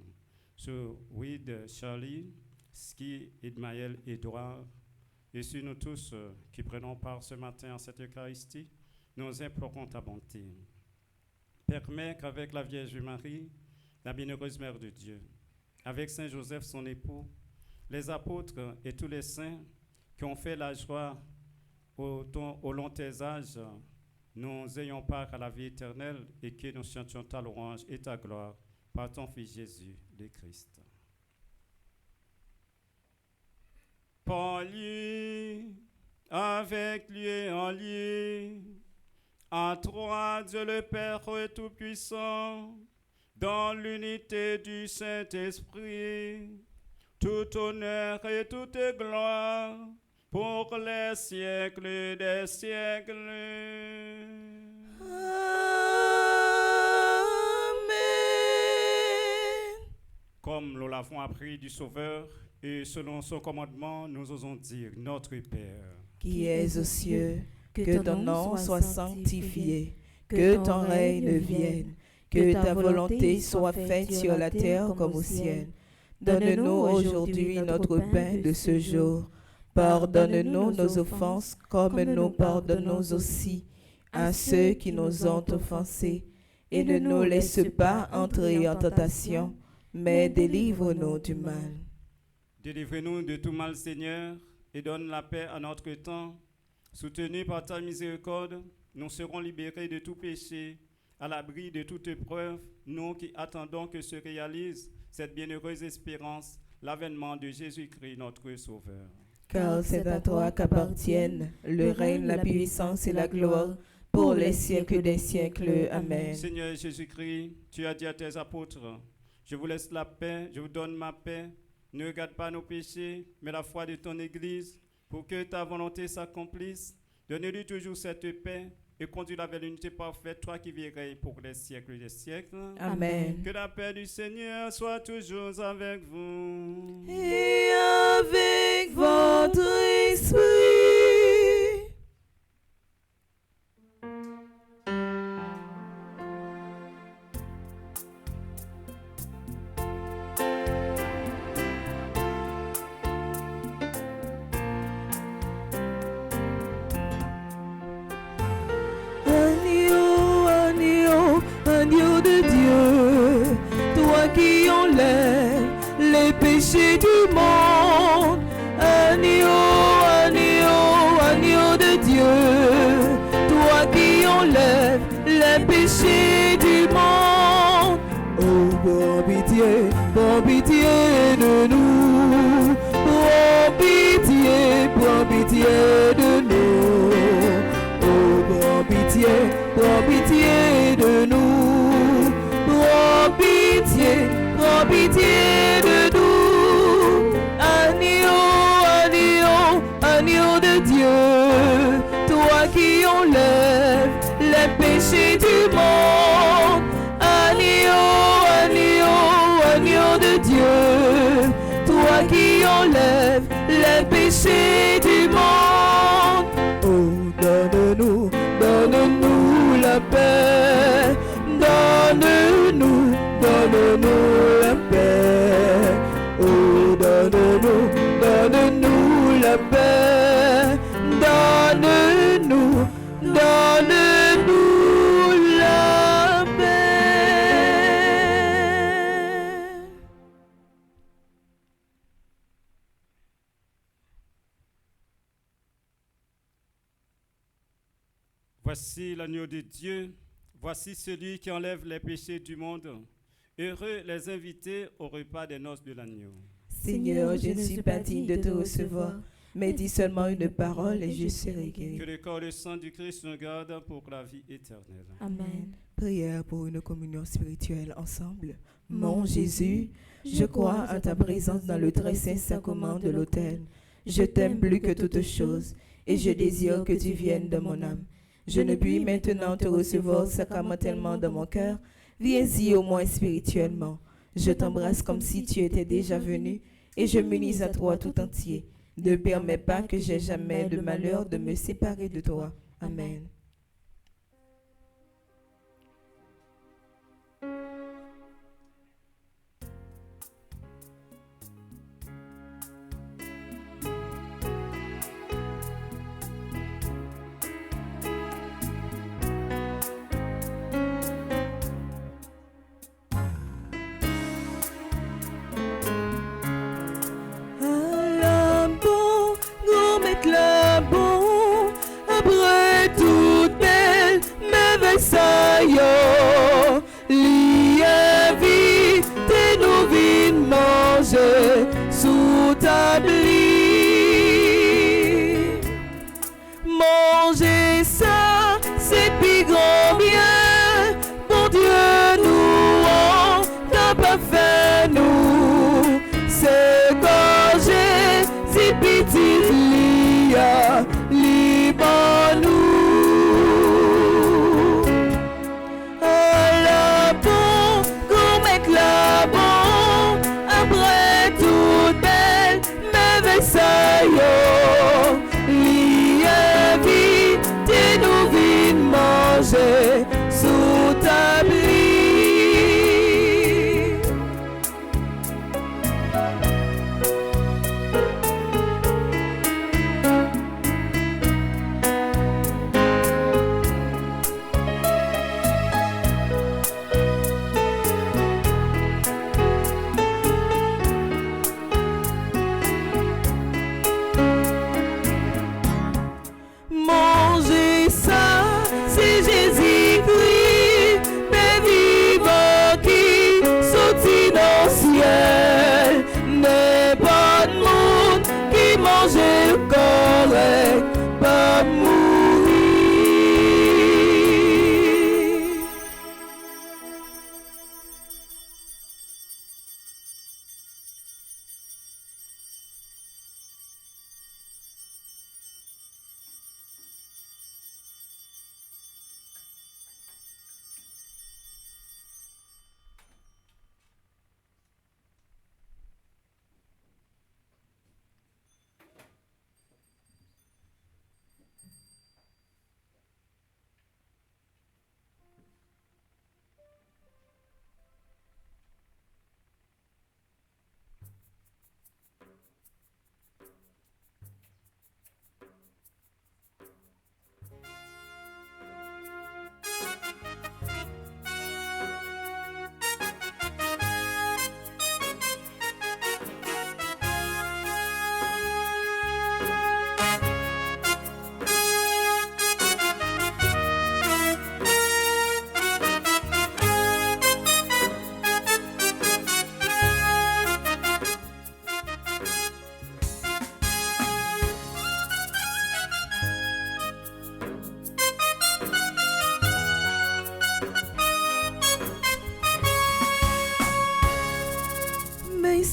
sur Wade Charlie, Ski Edmaël Edouard, et sur nous tous qui prenons part ce matin à cette Eucharistie, nous implorons ta bonté. Permets qu'avec la Vierge Marie, la bienheureuse Mère de Dieu, avec Saint Joseph son époux, les apôtres et tous les saints qui ont fait la joie au long des âges, nous ayons part à la vie éternelle et que nous chantions ta louange et ta gloire par ton Fils Jésus, le Christ. Par lui, avec lui et en lui, à toi, Dieu le Père Tout-Puissant, dans l'unité du Saint-Esprit, tout honneur et toute gloire, pour les siècles des siècles. Amen. Comme nous l'avons appris du Sauveur, et selon son commandement, nous osons dire, notre Père, Qui es aux cieux, que ton nom soit sanctifié, que ton règne vienne, que ta volonté soit faite sur la terre comme au ciel. Donne-nous aujourd'hui notre pain de ce jour. Pardonne-nous nos offenses comme nous pardonnons aussi à ceux qui nous ont offensés. Et ne nous laisse pas entrer en tentation, mais délivre-nous du mal. Délivrez-nous de tout mal, Seigneur, et donne la paix à notre temps. Soutenus par ta miséricorde, nous serons libérés de tout péché, à l'abri de toute épreuve, nous qui attendons que se réalise cette bienheureuse espérance, l'avènement de Jésus-Christ, notre Sauveur. Car c'est à toi qu'appartiennent le règne, la puissance et la gloire pour les siècles des siècles. Amen. Seigneur Jésus-Christ, tu as dit à tes apôtres, je vous laisse la paix, je vous donne ma paix. Ne regarde pas nos péchés, mais la foi de ton Église, pour que ta volonté s'accomplisse. Donne-lui toujours cette paix et conduis-la vers l'unité parfaite, toi qui vieilles pour les siècles des siècles. Amen. Que la paix du Seigneur soit toujours avec vous. Et avec votre esprit. toi qui enlèves les péchés du monde. Agneau, agneau, agneau de Dieu, toi qui enlèves les péchés du monde. Oh, prends pitié de nous. Prends pitié de nous. Oh, prends pitié de nous. Prends pitié de nous. Agneau, agneau, agneau de Dieu, toi qui enlèves les péchés du monde. Agneau, agneau, agneau de Dieu, toi qui enlèves les péchés du monde. Oh, donne-nous la paix. Donne-nous la paix. Oh, donne-nous la paix. Donne-nous la paix. Voici l'agneau de Dieu, voici celui qui enlève les péchés du monde. Heureux les invités au repas des noces de l'agneau. Seigneur, je ne suis pas digne de te recevoir, mais dis seulement une parole et je serai guéri. Que le corps et le sang du Christ nous gardent pour la vie éternelle. Amen. Prière pour une communion spirituelle ensemble. Mon Jésus, je crois à ta présence dans le très saint sacrement de l'autel. Je t'aime plus que toute chose et je désire que tu viennes dans mon âme. Je ne puis maintenant te recevoir sacramentellement dans mon cœur. Viens-y au moins spirituellement. Je t'embrasse comme si tu étais déjà venu et je m'unis à toi tout entier. Ne permets pas que j'aie jamais le malheur de me séparer de toi. Amen. Après toute belle merveille, l'y invite nous vînes manger sous table. Manger ça, c'est plus grand bien. Bon Dieu, nous on n'a pas fait nous. C'est quand j'ai si petit lia. Après tout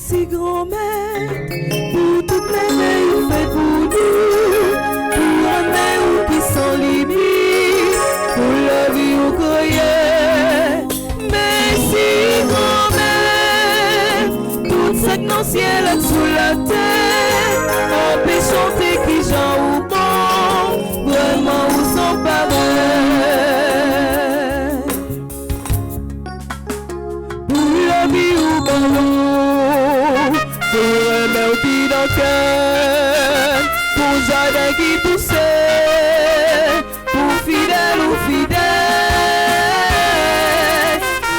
Merci grand-mère pour toutes les veilles faites pour nous, pour un mère qui sans limite, pour la vie au croyait. Merci grand-mère, toute cette non ciel sous la terre, on peut chanter qui j'en ou bon, vraiment ou sans pareil. Pour la vie ou bon. Pour aimer au pied dans le cœur, pour jardin qui poussait, pour fidèle ou fidèle.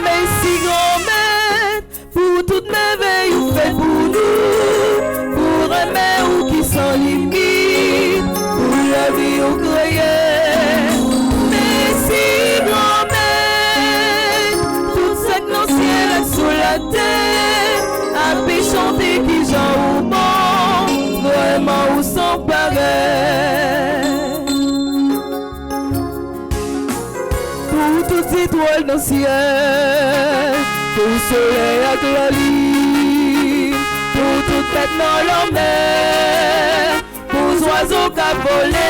Merci grand-mère, pour toute merveille ou fait pour nous, pour aimer ou qui sans limite, pour la vie au croyait. Merci grand-mère, toute cette non ciel sous la terre, à peut chanter qui j'en ou bon, vraiment ou sans pareil. Pour toutes les étoiles dans le ciel, pour le soleil avec la lune, pour toute bête dans la mer, pour les oiseaux qui volent.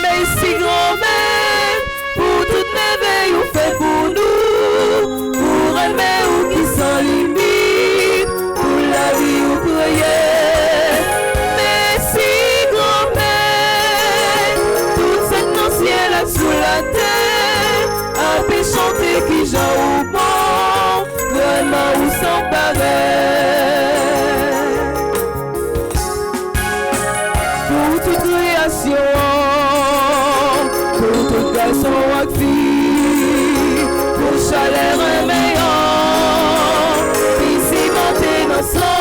Merci grand-mère, pour toute merveille ou fait pour nous, pour aimer ou qui sans limite, pour la vie ou croyait. Merci grand-mère, toute cette non ciel sous la terre, à peut chanter qui j'en ou bon, vraiment ou sans pareil. Pour toute création, pour toute garçon ou fille, pour chaleur meilleur, ici monter nos sangs.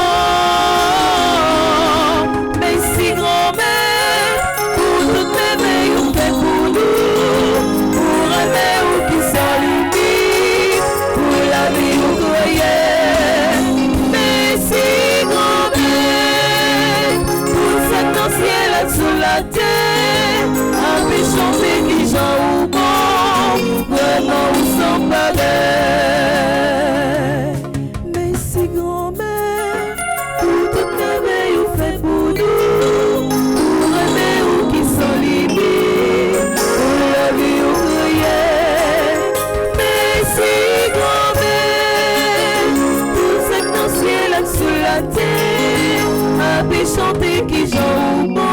Merci grand-mère, pour toutes mes veilles ou fait pour nous, pour aimer ou qui sans limite, pour la vie ou croyait. Merci grand-mère, pour cette ancienne sous la terre, à pu chanter qui j'en ou bon, vraiment ou sans pareil. Merci grand-mère, pour toutes les veilles ou fait pour nous, pour aimer ou qui sans limite, pour la vie ou croyait. Merci grand-mère, pour cette ancienne sous la terre, à pu chanter qui j'en ou bon.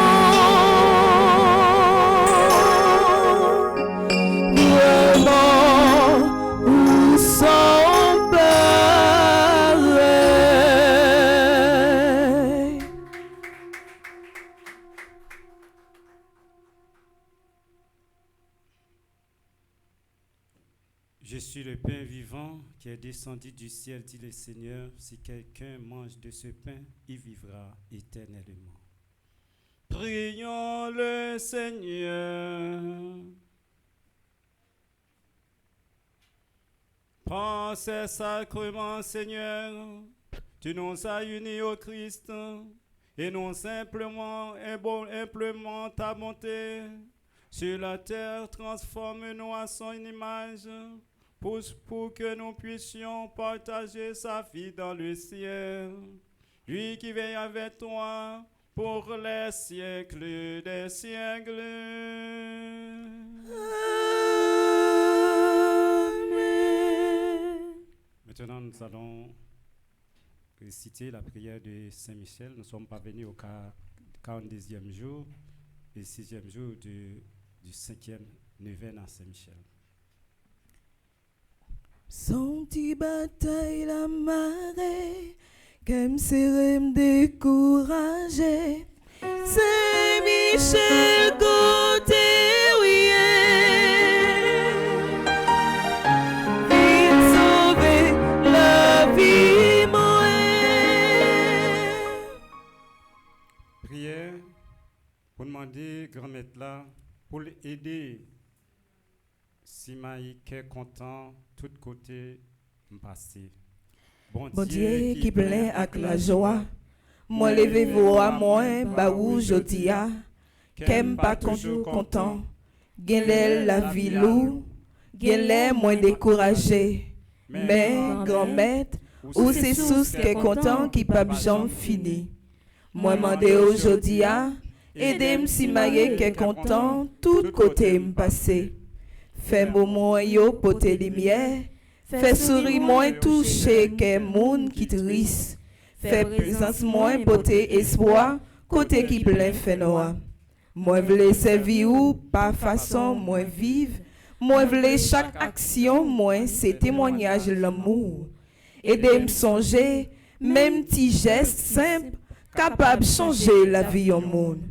Je suis le pain vivant qui est descendu du ciel, dit le Seigneur. Si quelqu'un mange de ce pain, il vivra éternellement. Prions le Seigneur. Par ces sacrements, Seigneur, tu nous as unis au Christ et non simplement implément ta bonté sur la terre, transforme-nous à son image pour que nous puissions partager sa vie dans le ciel. Lui qui veille avec toi pour les siècles des siècles. Maintenant, nous allons réciter la prière de Saint-Michel. Nous sommes parvenus au 42e jour et 6e jour du 5e neuvaine à Saint-Michel. Son petit bataille la marée, qu'aime serrer me décourager. Saint-Michel côté vite sauver la vie moelle. Prière pour demander grand-maître là pour l'aider. Si maï est content, tout côté passé. Bon Dieu qui plein avec la joie, moi levez-vous à moi, bah où je dis à, qu'aime pas toujours content, gagne la vie lourd, gagne moins découragé, mais grand-maître, Ou c'est sous qui est content qui pas jamais fini. Moi mandé aujourd'hui à aidez-moi si maye qui est content tout côté me passer. Fais moment yo poter lumière, fais sourire moins toucher que monde qui triste. Fais présence moins poter espoir côté qui plein fait noir. Moi vle servir ou pas façon moi vive. Moi vle chaque action moi c'est témoignage l'amour. Aidez-moi songer même petit geste simple capable changer la vie au monde.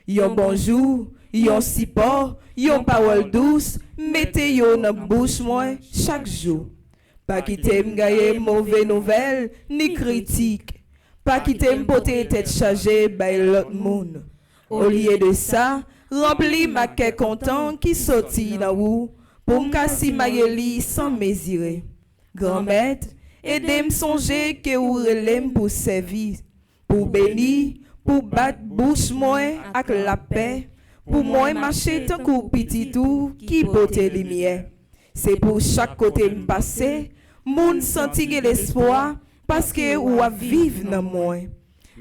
Yon bonjour, yon support, yon parole douce, mettez yon dans bouche moi chaque jour. Pas quitter m'gaye mauvaise nouvelle ni critique. Pas quitter m'poter tête chargée by l'autre monde. Au lieu de ça, rempli ma quai content qui sorti dans ou pour m'kassi ma yeli sans mésirer. Grand maître, aidez-moi songer que ou relèm pour servir, pour bénir, pour battre bouche moi avec la paix, pour moi marcher tant qu'au petit tout qui porte lumière. C'est pour chaque côté me passer, moun senti l'espoir parce que ou a vivre dans moi.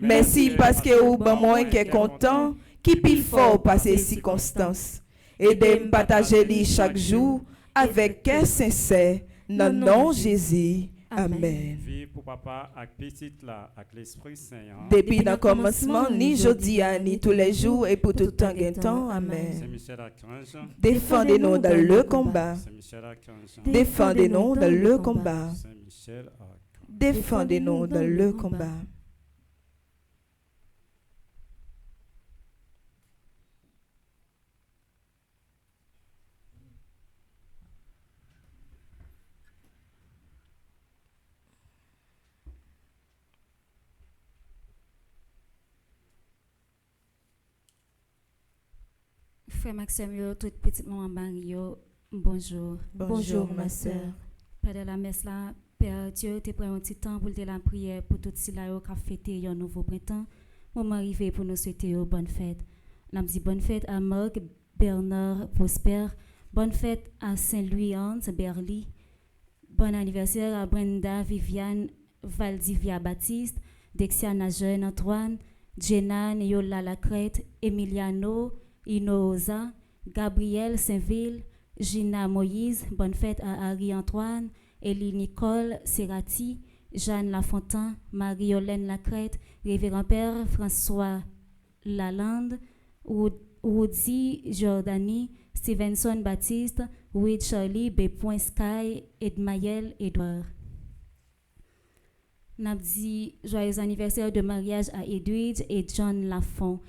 Merci parce que ou ban moi qui est content, qui pi fort par ces circonstances. Aidez-moi partager li chaque jour avec cœur sincère, dans le nom de Jésus. Amen. Vie pour papa avec petite là, avec l'Esprit Saint. Depuis le commencement, ni jeudi, ni tous les jours et pour tout temps et temps. Amen. Saint-Michel Archange. Défendez-nous dans le combat. Saint-Michel Archange. Défendez-nous dans le combat. Saint-Michel Archange. Défendez-nous dans le combat. Frère Maxime, yo, toute petite maman Marie, yo, bonjour. Bonjour, ma sœur. Pendant la messe là, Père Dieu, te prend un petit temps pour te la prière pour tout cela qui a fêté un nouveau printemps. Moment arrivé pour nous souhaiter une bonne fête. Nous dit bonne fête à Marc, Bernard, Prosper. Bonne fête à Saint-Louis, Hans, Berly. Bon anniversaire à Brenda, Viviane, Valdivia Baptiste, Dexiana Jeune, Antoine, Jenan, Yola Lacrête, Emiliano, Inoza, Gabriel Saint-Ville, Gina Moïse, bonne fête à Harry-Antoine, Élie Nicole Serati, Jeanne Lafontaine, Marie-Hélène Lacrête, Révérend Père François Lalande, Woody Jordani, Stevenson Baptiste, Wade Charlie, B. Sky, Edmayel Edouard. Nabdi, joyeux anniversaire de mariage à Edwidge et John Lafont.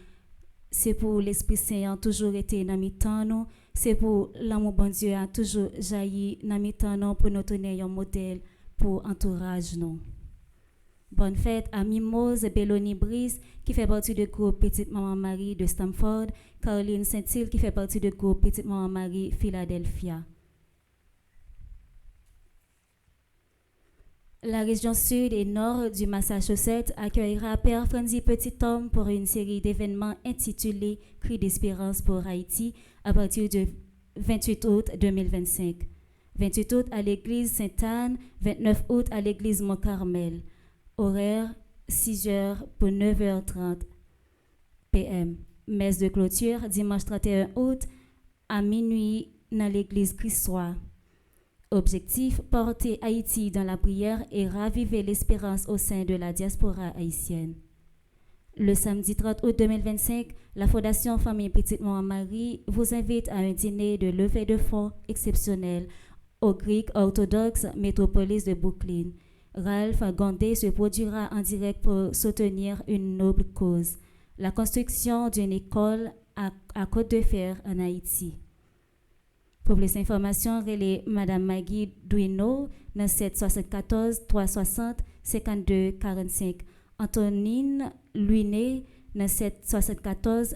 C'est pour l'Esprit Saint a toujours été dans mes temps, c'est pour l'amour bon Dieu a toujours jailli dans mes temps pour nous tenir un modèle pour entourage nous. Bonne fête à Mimose Belloni Brice qui fait partie du groupe Petite Maman Marie de Stamford, Caroline Saint-Hilaire qui fait partie du groupe Petite Maman Marie Philadelphia. La région sud et nord du Massachusetts accueillera Père Franzi Petit-Homme pour une série d'événements intitulés Cris d'espérance pour Haïti à partir du 28 août 2025. 28 août à l'église Sainte-Anne, 29 août à l'église Mont-Carmel. Horaire 6h pour 9h30 p.m. Messe de clôture dimanche 31 août à minuit dans l'église Christ-Roi. Objectif, porter Haïti dans la prière et raviver l'espérance au sein de la diaspora haïtienne. Le samedi 30 août 2025, la Fondation Famille Petite Maman Marie vous invite à un dîner de levée de fonds exceptionnel au Greek Orthodox Métropolis de Brooklyn. Ralph Gandé se produira en direct pour soutenir une noble cause, la construction d'une école à Côte-de-Fer en Haïti. Pour plus d'informations, relais Madame Maggie Duino dans 774 360 52 45. Antonine Luiné dans 774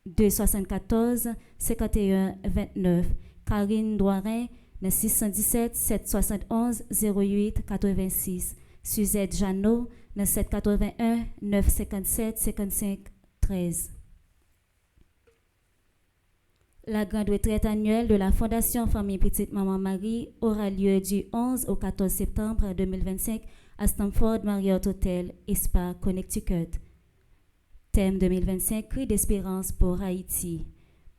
274 51 29. Karine Doirin dans 617 771 08 86. Suzette Jeannot dans 781 957 55 13. La grande retraite annuelle de la Fondation Famille Petite Maman Marie aura lieu du 11 au 14 septembre 2025 à Stamford Marriott Hotel et Spa, Connecticut. Thème 2025, Cri d'espérance pour Haïti.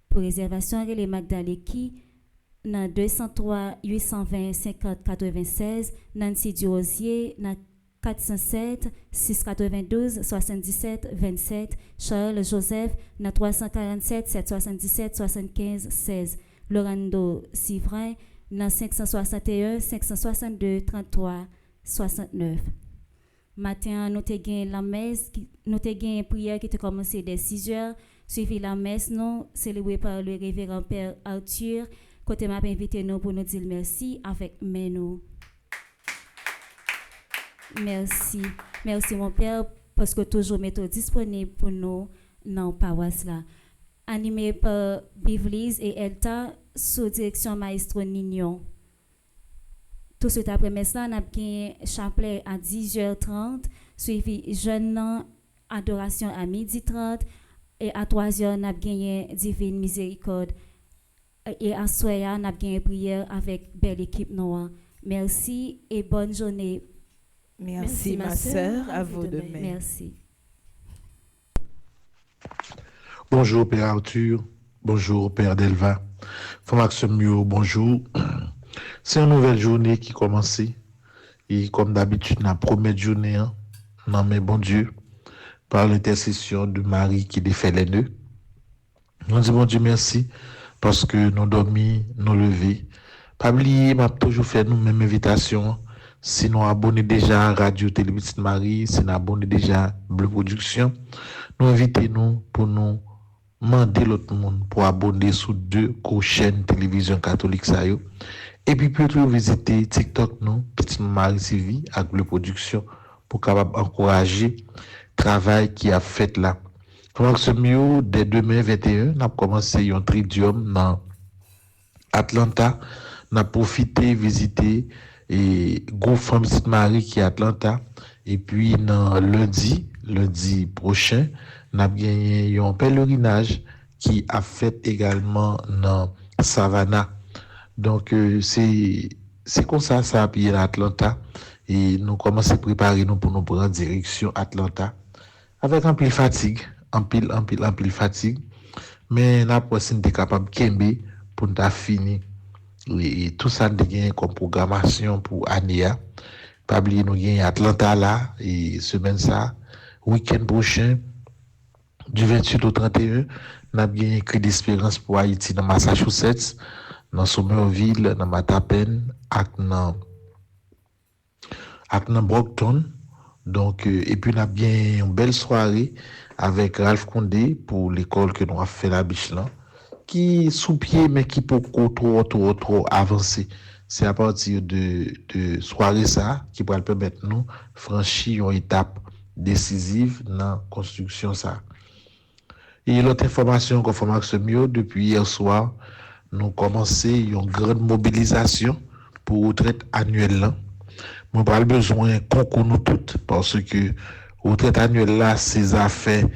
Pour réservation, les Magdaleki, dans 203 820 50 96, Nancy Durosier, dans 407 692 77 27, Charles Joseph, dans 347 777 75 16, Lorando Sivrin, dans 561 562 33 69. Matin, nous avons la messe, nous avons une prière qui a commencé dès 6 heures, suivi la messe, nous célébrée par le révérend Père Arthur. Côté m'a invité nous pour nous dire merci avec nous. Merci. Merci mon Père parce que toujours mettez disponible pour nous dans la paroisse là. Animé par Bivlis et Elta sous direction Maestro Nignon. Tout de suite après messe là, on a gagné chapelet à 10h30, suivi jeune adoration à 12h30 et à 3h on a gagné divine miséricorde. Et à soir, on a gagné prière avec belle équipe noire. Merci et bonne journée. Merci ma sœur, à vous de même. Merci. Bonjour Père Arthur, bonjour Père Delva, Frère Maxime Mio, bonjour. C'est une nouvelle journée qui commence et comme d'habitude, la première journée, non mais bon Dieu, par l'intercession de Marie qui défait les nœuds. Nous disons bon Dieu merci parce que nous dormis, nous levés. Pas oublier, m'a toujours fait nous même invitation. Si nous abonnez déjà à Radio Télévision Marie, si nous abonnez déjà à Bleu Production, nous invitons nous pour nous demander l'autre monde pour abonner sur 2 chaînes télévision catholique ça yo. Et puis peut-être visiter TikTok nous, Petite Marie Sylvie avec Bleu Production pour capable encourager le travail qui a fait là. Comment ce mieux dès demain 21, on a commencé un tridium dans Atlanta, on a profité visiter et groupe Femme Petite Marie qui est à Atlanta et puis dans lundi prochain, on a gagné un pèlerinage qui a fait également dans Savannah. Donc c'est comme ça a appuyé à Atlanta et nous commençons à préparer nous pour nous prendre direction Atlanta avec un pile fatigue. En pile fatigue, mais la personne est capable de pour nous finir. Et tout ça nous gagne comme programmation pour Ania. Pas oublier nous gagne Atlanta là et semaine ça, week-end prochain du 28 au 31, nous avons gagné Cri d'espérance pour Haïti dans Massachusetts, dans Somerville, dans Matapen, dans Brockton. Donc et puis nous avons gagné une belle soirée avec Ralph Condé pour l'école que nous avons fait la biche là, qui sous pied mais qui peut trop avancer. C'est à partir de soirée ça qui va permettre nous franchir une étape décisive dans la construction ça. Et l'autre information qu'on fait mieux depuis hier soir, nous commençons une grande mobilisation pour retraite annuelle là. Nous avons besoin qu'on nous toutes parce que retraite annuelle là, ces affaires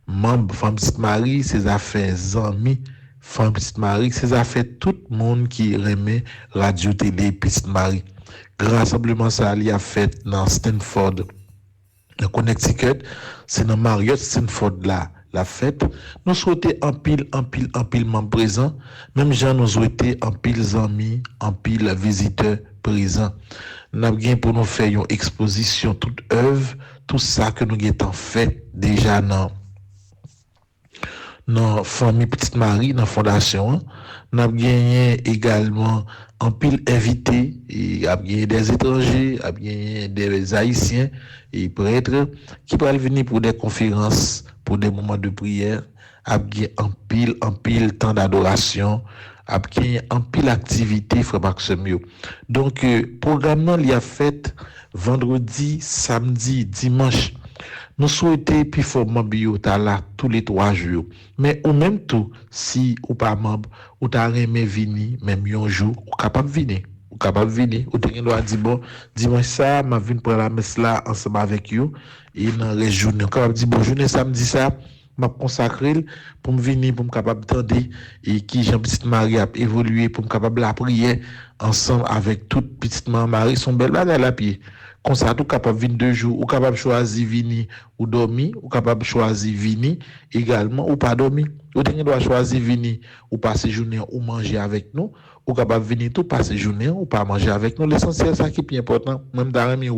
membres Femme Petite Marie, ces affaires amis Femme Petite Marie, ces affaires tout le monde qui remet Radio Télé Petite Marie. Grand rassemblement ça a fait dans Stanford, dans Connecticut, c'est dans Marriott Stanford là la fête. Nous souhaitons en pile membres présents, même gens nous souhaitons en pile amis, en pile visiteurs présents. Nous avons pour nous faire une exposition toute œuvre, tout ça que nous avons fait déjà dans famille Petite Marie, dans fondation. Nous avons gagné également en pile invités, et gagné des étrangers, gagné des haïtiens et prêtres qui peuvent venir pour des conférences, pour des moments de prière, gagné en pile temps d'adoration, gagné en pile activité frère Maxime. Donc programme il y a fait vendredi, samedi, dimanche. Nous souhaitons puis former biota là tous les 3 jours. Mais ou même tout si ou pas membre ou t'a aimé venir même un jour ou capable venir. Ou te doit dire bon dimanche ça m'a vinn pour la messe là ensemble avec vous et dans région capable dire bon journée samedi ça m'a consacré pour me venir pour me capable d'entendre et qui Jean Petite Marie a évolué pour me capable la prier ensemble avec toute Petite Marie son belle bagarre la pied. Comme ça, tout capable venir 2 jours, ou capable choisir venir ou dormir, ou capable choisir venir également ou pas dormir. Ou doit choisir venir ou passer journée ou manger avec nous, ou capable venir tout passer journée ou pas manger avec nous. L'essentiel, ça qui est plus important, même dans nous.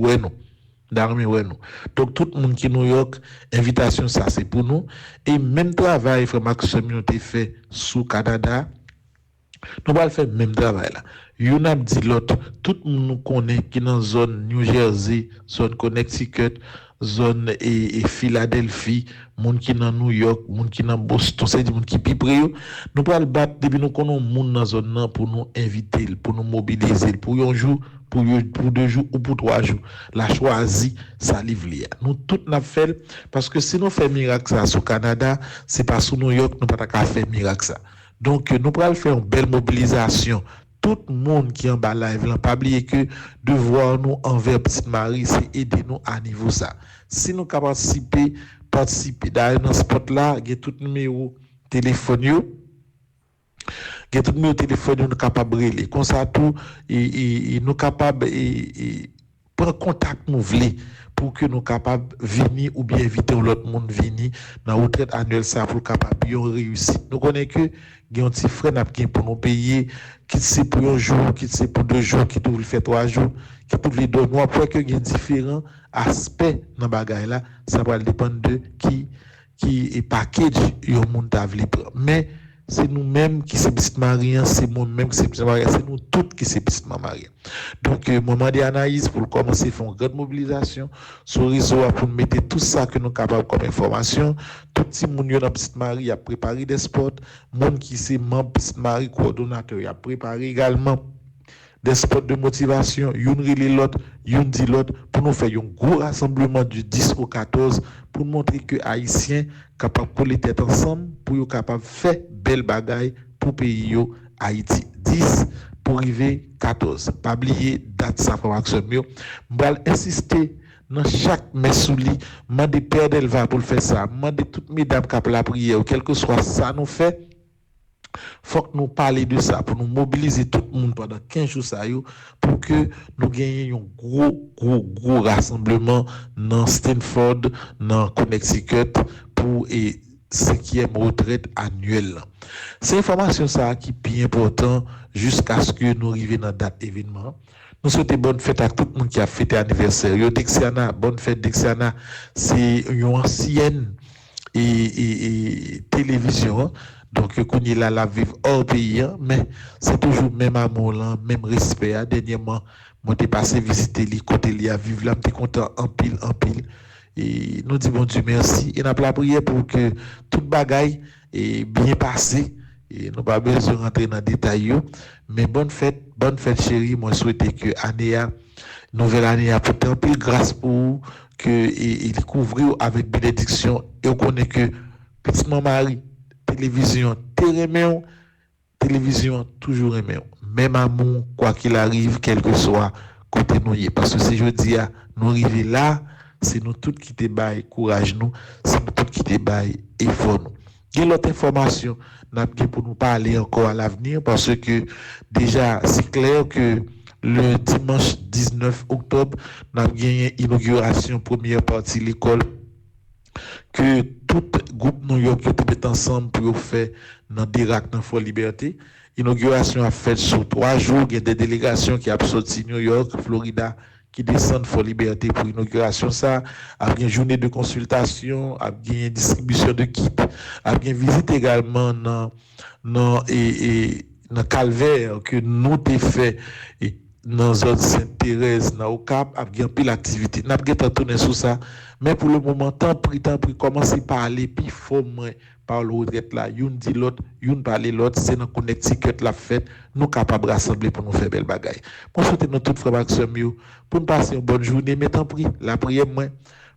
Donc, tout le monde qui est New York, invitation, ça, c'est pour nous. Et même travail, frère Maxime, nous avons fait sous Canada. Nous allons faire le même travail là. Yon a dit l'autre, tout le monde nous connaît qui dans zone New Jersey, zone Connecticut, zone et Philadelphie, monde qui dans New York, monde qui dans Boston, c'est des monde qui pi près. Nous allons battre depuis nous connaissons monde dans zone là pour nous inviter, pour nous mobiliser pour un jour, pour 2 jours ou pour 3 jours. La choisi ça livre. Nous tout n'a fait parce que si nous fait miracle ça sur Canada, c'est pas sur New York nous pas qu'à faire miracle ça. Donc, nous pourrons faire une belle mobilisation. Tout le monde qui est en bas live, n'a pas oublié que devoir nous envers Petite Marie, c'est aider nous à niveau ça. Si nous pouvons participer dans ce spot là, il y a tout numéro téléphone, nous capables de relayer. Comme ça, tout, et nous capables de prendre contact, nous voulons. Pour que nous capables de venir ou bien éviter l'autre monde venir dans la retraite annuelle ça pour capable de réussir. Nous connaissons que il y a un petit frère pour nous payer, qui c'est pour 1 jour, qui c'est pour 2 jours, qui doit faire 3 jours, qui peut les donner. Nous après que il y a différents aspects dans bagaille là, ça va dépendre de qui est package yo monde t'a voulu prendre. Mais c'est nous-mêmes qui c'est Petite Marie, c'est moi-même qui c'est Petite Marie, c'est nous toutes qui c'est Petite Marie. Donc, moment d'analyse pour commencer à faire une grande mobilisation sur le réseau pour mettre tout ça que nous sommes capables comme information. Tout le monde dans Petite Marie a préparé des spots. Monde qui c'est membre Petite Marie, coordonnateur, a préparé également des spots de motivation. Yon relé l'autre, yon dit l'autre, pour nous faire un gros rassemblement du 10 au 14 pour montrer que Haïtiens capables de coller tête ensemble pour être capables de faire belle bagaille pour pays Haïti. 10 pour arriver 14. Pas oublier date ça pour action mieux. Je vais insister dans chaque messouli, demander Père Delva pour faire ça, demander toutes mesdames qui ont la prière, quel que soit ça nous fait. Faut que nous parlions de ça pour nous mobiliser tout le monde pendant 15 jours ça pour que nous gagnions un gros rassemblement dans Stanford, dans Connecticut pour 5e retraite annuelle. C'est information ça qui est bien important jusqu'à ce que nous arrivions dans la date événement. Nous souhaitons bonne fête à tout le monde qui a fêté anniversaire. Dexiana, bonne fête Dexiana, c'est une ancienne et télévision. Donc, qu'on est là, la vivre hors pays, mais c'est toujours même amour, là, même respect. Dernièrement, moi, j'ai passé visiter les côtés, à vivre là, je suis content en pile. Et nous disons, bon Dieu, merci. Et nous avons la prière pour que toute bagaille est bien passée. Et nous pas besoin de rentrer dans les détails. Mais bonne fête, chérie. Moi, je souhaite que nouvelle année, apporte un pile grâce pour vous, qu'il couvre avec bénédiction. Et on connaît que Petite Marie, télévision, télévision, toujours aimé. Même amour, quoi qu'il arrive, quel que soit, côté nous. Parce que si je dis, nous arriver là, c'est nous tous qui te baillent courage, nous, c'est nous tous qui te baillent effort, nous. Il y a l'autre information, pour nous parler encore à l'avenir, parce que déjà, c'est clair que le dimanche 19 octobre, nous avons gagné inauguration, première partie de l'école, que tout groupe New York est ensemble pour faire dans Dirac dans Fort Liberté. Inauguration a fait sur 3 jours. Il y a des délégations qui ont sorti New York, Florida, qui descendent Fort Liberté pour l'inauguration. Ça a bien journée de consultation, a bien distribution de kits, a bien visite également dans Calvaire que nous avons fait. Dans la zone Sainte-Thérèse, dans le Cap, il y a une activité. Nous avons tourné sur ça. Mais pour le moment, tant pis, commencez par aller, puis il faut moins par le retraite là. Youn dit l'autre, youn parler l'autre, c'est dans Connecticut la fête. Nous capables de rassembler pour nous faire belle bagaille. Moi, je souhaite nous tous frères Maxime pour nous passer une bonne journée. Mais tant pis, la prière moins.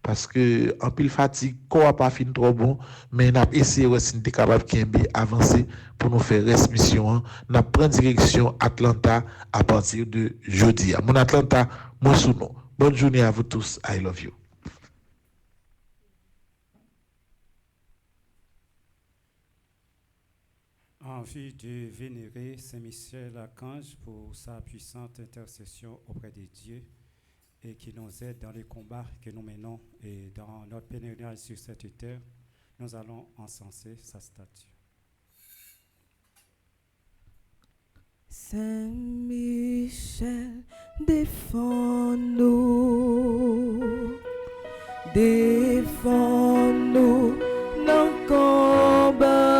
Parce que en pile fatigue, qu'on n'a pas fini trop bon, mais on a essayé aussi d'être capable d'avancer pour nous faire reste mission. On a pris direction Atlanta à partir de jeudi. Mon Atlanta, moi sous nous. Bonne journée à vous tous. I love you. envie de vénérer Saint Michel Archange pour sa puissante intercession auprès de Dieu et qui nous aide dans les combats que nous menons et dans notre pèlerinage sur cette terre. Nous allons encenser sa statue. Saint Michel, défends-nous, défends-nous dans le combat.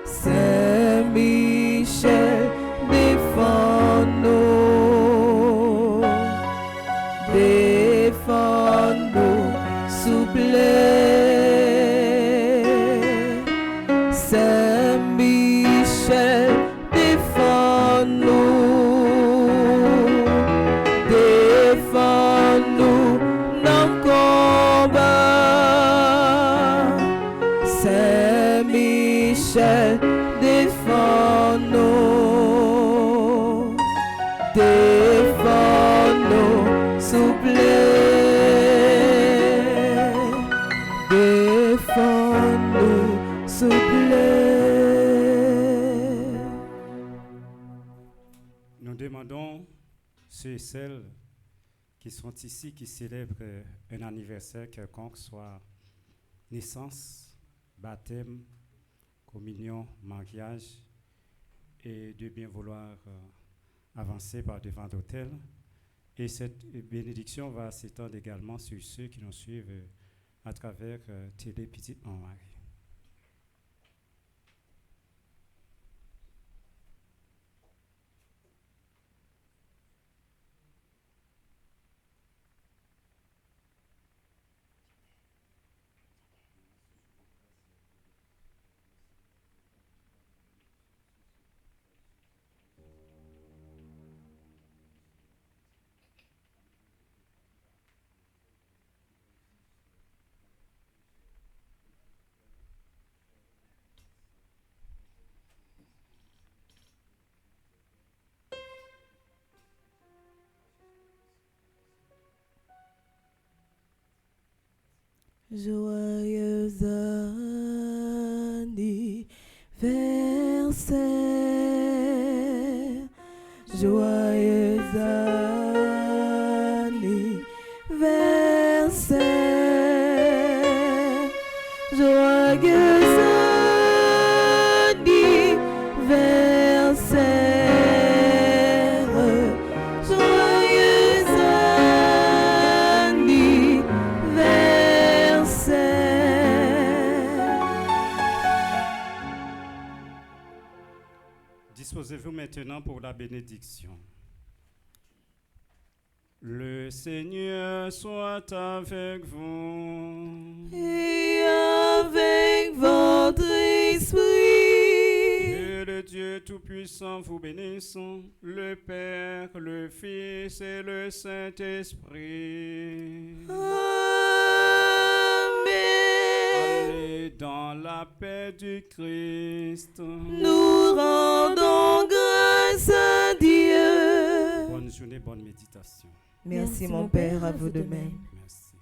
Saint Michel, défends-nous, défends-nous, s'il vous plaît. Saint Michel, défends-nous, défends-nous dans le combat. Saint Michel, défends-nous, défends-nous, s'il vous plaît. Défends-nous, s'il vous plaît. Nous demandons ceux et celles qui sont ici, qui célèbrent un anniversaire quelconque, soit naissance, baptême, communion, mariage, et de bien vouloir avancer par devant l'autel. Et cette bénédiction va s'étendre également sur ceux qui nous suivent à travers Télé Petite Marie. Joyeux anniversaire, joyeux anniversaire, joyeux anniversaire, joyeux Disposez-vous maintenant pour la bénédiction. Le Seigneur soit avec vous. et avec votre esprit. Que le Dieu Tout-Puissant vous bénisse, le Père, le Fils et le Saint-Esprit. Amen. Allez dans la paix du Christ. Nous rendons grâce à Dieu. Bonne journée, bonne méditation. Merci mon Père, à vous de même. Merci.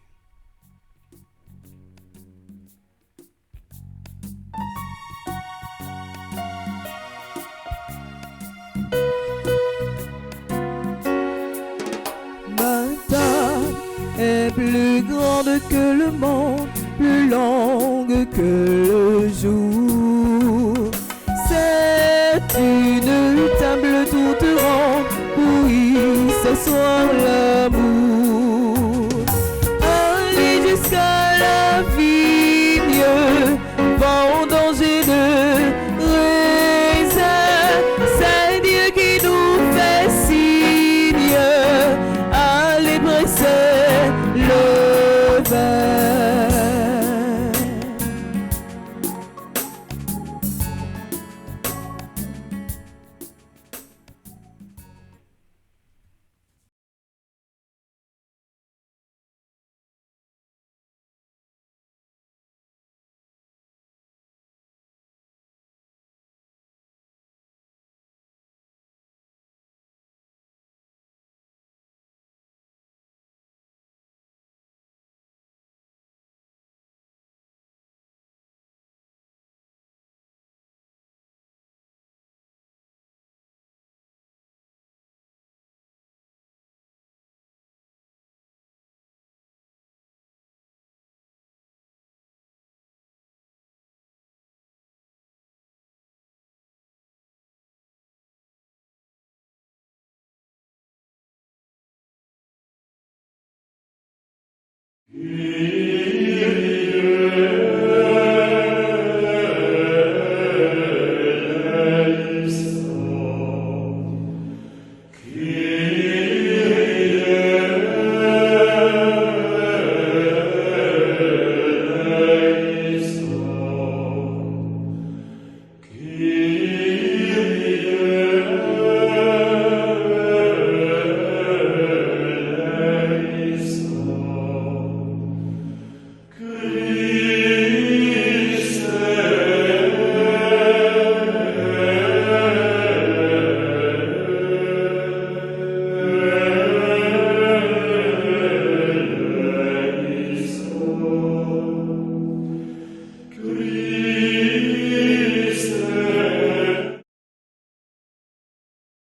Ma table est plus grande que le monde, plus longue que le jour. C'est une table toute ronde pour y s'asseoir l'amour. Allez jusqu'à la vigne, vendanger de raisins. C'est Dieu qui nous fait signe. Allez presser le vin. Et